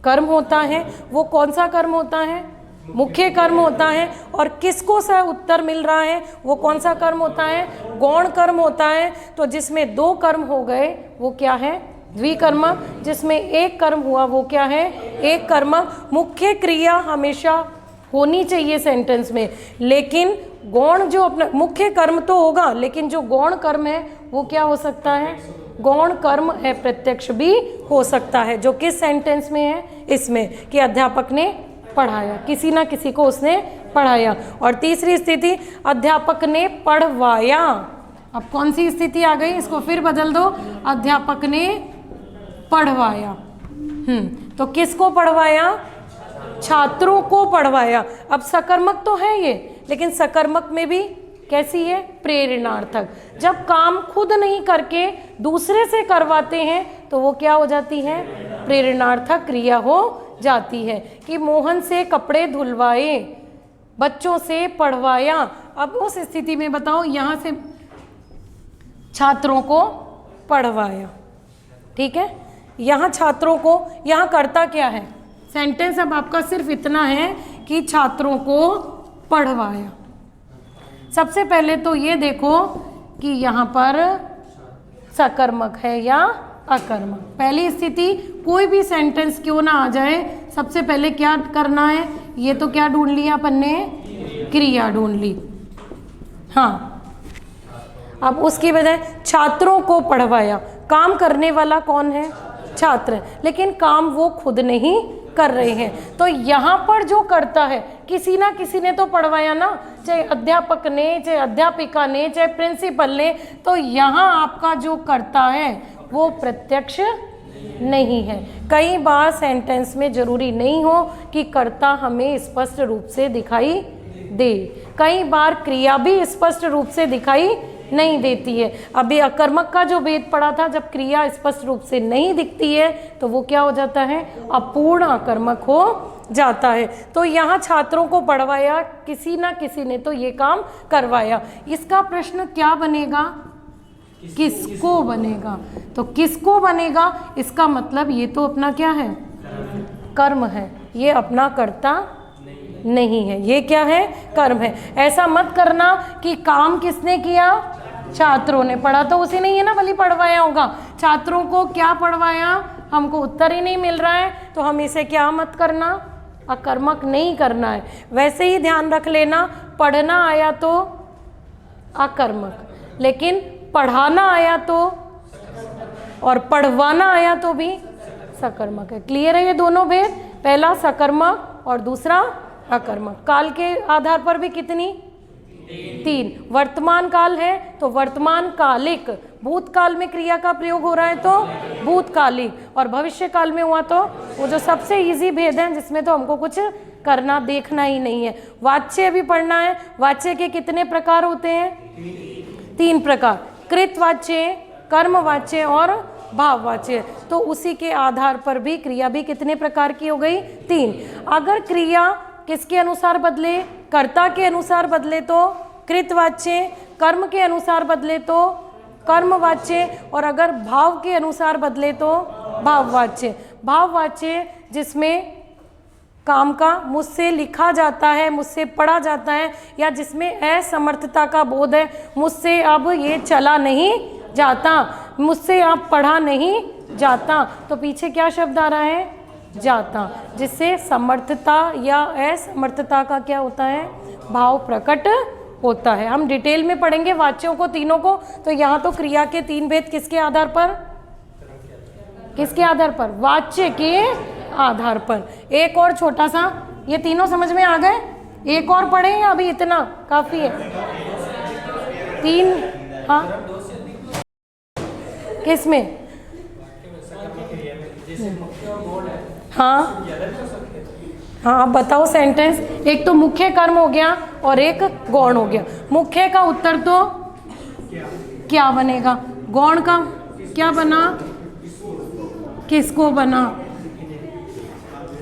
कर्म होता है। वो कौन सा कर्म होता है? मुख्य कर्म होता है। और किसको सा उत्तर मिल रहा है? वो कौन सा कर्म होता है? गौण कर्म होता है। तो जिसमें दो कर्म हो गए वो क्या है? द्विकर्मक। जिसमें एक कर्म हुआ वो क्या है? एक कर्मक। मुख्य क्रिया हमेशा होनी चाहिए सेंटेंस में, लेकिन गौण जो अपना मुख्य कर्म तो होगा, लेकिन जो गौण कर्म है वो क्या हो सकता है? गौण कर्म अप्रत्यक्ष भी हो सकता है। जो किस सेंटेंस में है? इसमें, कि अध्यापक ने पढ़ाया, किसी ना किसी को उसने पढ़ाया। और तीसरी स्थिति, अध्यापक ने पढ़वाया। अब कौन सी स्थिति आ गई? इसको फिर बदल दो। अध्यापक ने पढ़वाया। तो किसको पढ़वाया? छात्रों को पढ़वाया। अब सकर्मक तो है ये, लेकिन सकर्मक में भी कैसी है? प्रेरणार्थक। जब काम खुद नहीं करके दूसरे से करवाते हैं तो वो क्या हो जाती है? प्रेरणार्थक क्रिया हो जाती है। कि मोहन से कपड़े धुलवाए, बच्चों से पढ़वाया। अब उस स्थिति में बताओ, यहाँ से छात्रों को पढ़वाया, ठीक है? यहाँ छात्रों को, यहाँ करता क्या है? सेंटेंस अब आपका सिर्फ इतना है कि छात्रों को पढ़वाया। सबसे पहले तो ये देखो कि यहाँ पर सकर्मक है या अकर्मक। पहली स्थिति, कोई भी सेंटेंस क्यों ना आ जाए, सबसे पहले क्या करना है? ये तो क्या ढूंढ लिया अपन ने? क्रिया ढूंढ ली। हाँ, अब उसकी बजाय छात्रों को पढ़वाया। काम करने वाला कौन है? छात्र। लेकिन काम वो खुद नहीं कर रहे हैं। तो यहाँ पर जो करता है, किसी ना किसी ने तो पढ़वाया ना, चाहे अध्यापक ने, चाहे अध्यापिका ने, चाहे प्रिंसिपल ने। तो यहाँ आपका जो करता है वो प्रत्यक्ष नहीं है। कई बार सेंटेंस में जरूरी नहीं हो कि कर्ता हमें स्पष्ट रूप से दिखाई दे, कई बार क्रिया भी स्पष्ट रूप से दिखाई नहीं देती है। अभी अकर्मक का जो भेद पड़ा था, जब क्रिया स्पष्ट रूप से नहीं दिखती है तो वो क्या हो जाता है? अपूर्ण अकर्मक हो जाता है। तो यहाँ छात्रों को पढ़वाया, किसी ना किसी ने तो ये काम करवाया। इसका प्रश्न क्या बनेगा? किसको बनेगा? तो किसको बनेगा, इसका मतलब ये तो अपना क्या है? कर्म है। ये अपना कर्ता नहीं है। ये क्या है? कर्म है। ऐसा मत करना कि काम किसने किया? छात्रों ने। पढ़ा तो उसी ने ही है ना, भली पढ़वाया होगा। छात्रों को क्या पढ़वाया? हमको उत्तर ही नहीं मिल रहा है, तो हम इसे क्या मत करना? अकर्मक नहीं करना है। वैसे ही ध्यान रख लेना, पढ़ना आया तो अकर्मक, लेकिन पढ़ाना आया तो और पढ़वाना आया तो भी सकर्मक है। क्लियर है ये दोनों भेद? पहला सकर्मक और दूसरा अकर्मक। काल के आधार पर भी कितनी? 3। वर्तमान काल है तो वर्तमान कालिक, भूतकाल में क्रिया का प्रयोग हो रहा है तो भूतकालिक, और भविष्य काल में हुआ तो वो जो सबसे इजी भेद है जिसमें तो हमको कुछ करना देखना ही नहीं है। वाच्य भी पढ़ना है। वाच्य के कितने प्रकार होते हैं? 3 प्रकार। कृतवाच्य, कर्मवाच्य और भाववाच्य। तो उसी के आधार पर भी क्रिया भी कितने प्रकार की हो गई? 3। अगर क्रिया किसके अनुसार बदले? कर्ता के अनुसार बदले तो कृतवाच्य, कर्म के अनुसार बदले तो कर्मवाच्य, और अगर भाव के अनुसार बदले तो भाववाच्य। भाववाच्य जिसमें काम का मुझसे लिखा जाता है, मुझसे पढ़ा जाता है, या जिसमें असमर्थता का बोध है, मुझसे अब ये चला नहीं जाता, मुझसे अब पढ़ा नहीं जाता, तो पीछे क्या शब्द आ रहा है? जाता। जिससे समर्थता या असमर्थता का क्या होता है? भाव प्रकट होता है। हम डिटेल में पढ़ेंगे वाच्यों को तीनों को। तो यहाँ तो क्रिया के 3 भेद किसके आधार पर? किसके आधार पर? वाच्य के आधार पर। एक और छोटा सा, ये तीनों समझ में आ गए? एक और पढ़े या अभी इतना काफी है? 3। हाँ, किसमें? हाँ हाँ, आप बताओ सेंटेंस। एक तो मुख्य कर्म हो गया और एक गौण हो गया। मुख्य का उत्तर तो क्या बनेगा? गौण का क्या बना? किसको बना?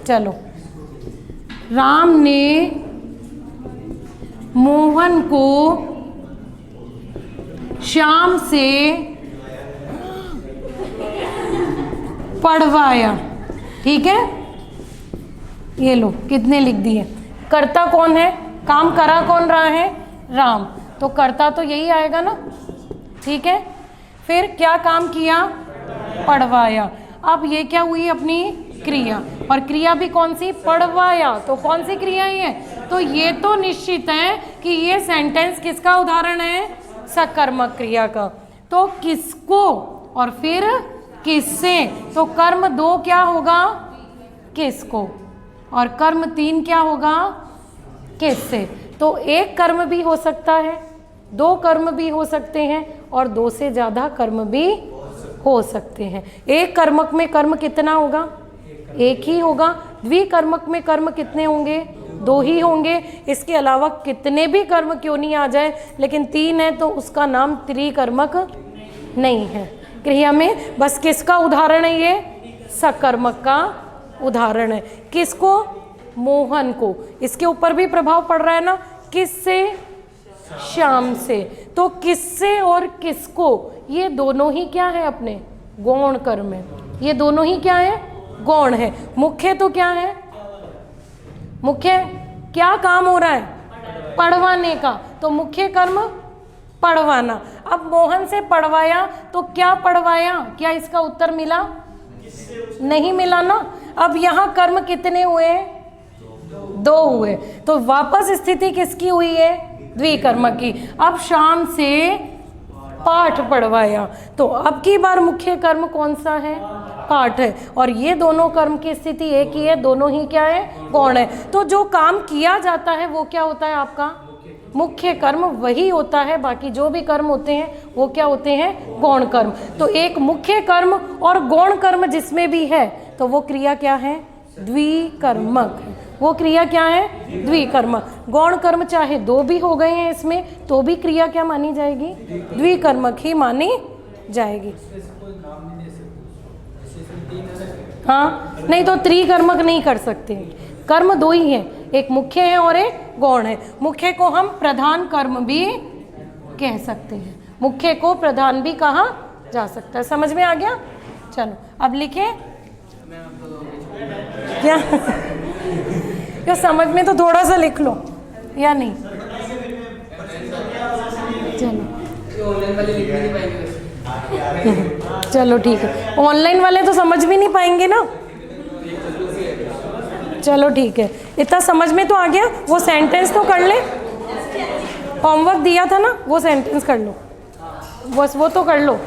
चलो, राम ने मोहन को श्याम से पढ़वाया। ठीक है, ये लो कितने लिख दिए। कर्ता कौन है? काम करा कौन रहा है? राम। तो कर्ता तो यही आएगा ना। ठीक है, फिर क्या काम किया? पढ़वाया। अब ये क्या हुई? अपनी क्रिया, और क्रिया भी कौन सी? पढ़वाया। तो कौन सी क्रिया है? तो ये तो निश्चित है कि ये सेंटेंस किसका उदाहरण है? सकर्मक क्रिया का। तो किसको और फिर किससे? तो कर्म 2 क्या होगा? किसको, और कर्म 3 क्या होगा? किससे। तो एक कर्म भी हो सकता है, 2 कर्म भी हो सकते हैं, और 2 से ज़्यादा कर्म भी हो सकते हैं। एक कर्मक में कर्म कितना होगा? एक ही होगा। द्विकर्मक में कर्म कितने होंगे? 2 ही होंगे। इसके अलावा कितने भी कर्म क्यों नहीं आ जाए, लेकिन 3 है तो उसका नाम त्रिकर्मक नहीं है। क्रिया में बस किसका उदाहरण है? ये सकर्मक का उदाहरण है। किसको? मोहन को। इसके ऊपर भी प्रभाव पड़ रहा है ना। किससे? श्याम से। तो किससे और किसको, ये दोनों ही क्या है? अपने गौण कर्म है। ये दोनों ही क्या है? गौण है। मुख्य तो क्या है? मुख्य क्या काम हो रहा है? पढ़वाने का। तो मुख्य कर्म पढ़वाना। अब मोहन से पढ़वाया तो क्या पढ़वाया? क्या इसका उत्तर मिला? नहीं मिला ना। अब यहाँ कर्म कितने हुए? 2 हुए। तो वापस स्थिति किसकी हुई है? द्विकर्मक की। अब शाम से पाठ पढ़वाया, तो अब की बार मुख्य कर्म कौन सा है? पाठ है। और ये दोनों कर्म की स्थिति एक ही है, दोनों ही क्या है? गौण है। तो जो काम किया जाता है वो क्या होता है? आपका मुख्य कर्म वही होता है। बाकी जो भी कर्म होते हैं वो क्या होते हैं? गौण कर्म। तो एक मुख्य कर्म और गौण कर्म जिसमें भी है तो वो क्रिया क्या है? द्विकर्मक। वो क्रिया क्या है? द्विकर्मक। गौण कर्म चाहे 2 भी हो गए हैं इसमें तो भी क्रिया क्या मानी जाएगी? द्विकर्मक ही मानी जाएगी। हाँ, नहीं तो त्रिकर्मक नहीं कर सकते। कर्म 2 ही हैं, एक मुख्य है और एक गौण है। मुख्य को हम प्रधान कर्म भी कह सकते हैं। मुख्य को प्रधान भी कहा जा सकता है। समझ में आ गया? चलो अब लिखें क्या? या समझ में तो थोड़ा सा लिख लो या नहीं। चलो ऑनलाइन वाले लिख भी नहीं पाएंगे। चलो ठीक है, ऑनलाइन वाले तो समझ भी नहीं पाएंगे ना। चलो ठीक है, इतना समझ में तो आ गया। वो सेंटेंस तो कर ले, होमवर्क दिया था ना, वो सेंटेंस कर लो, बस वो तो कर लो।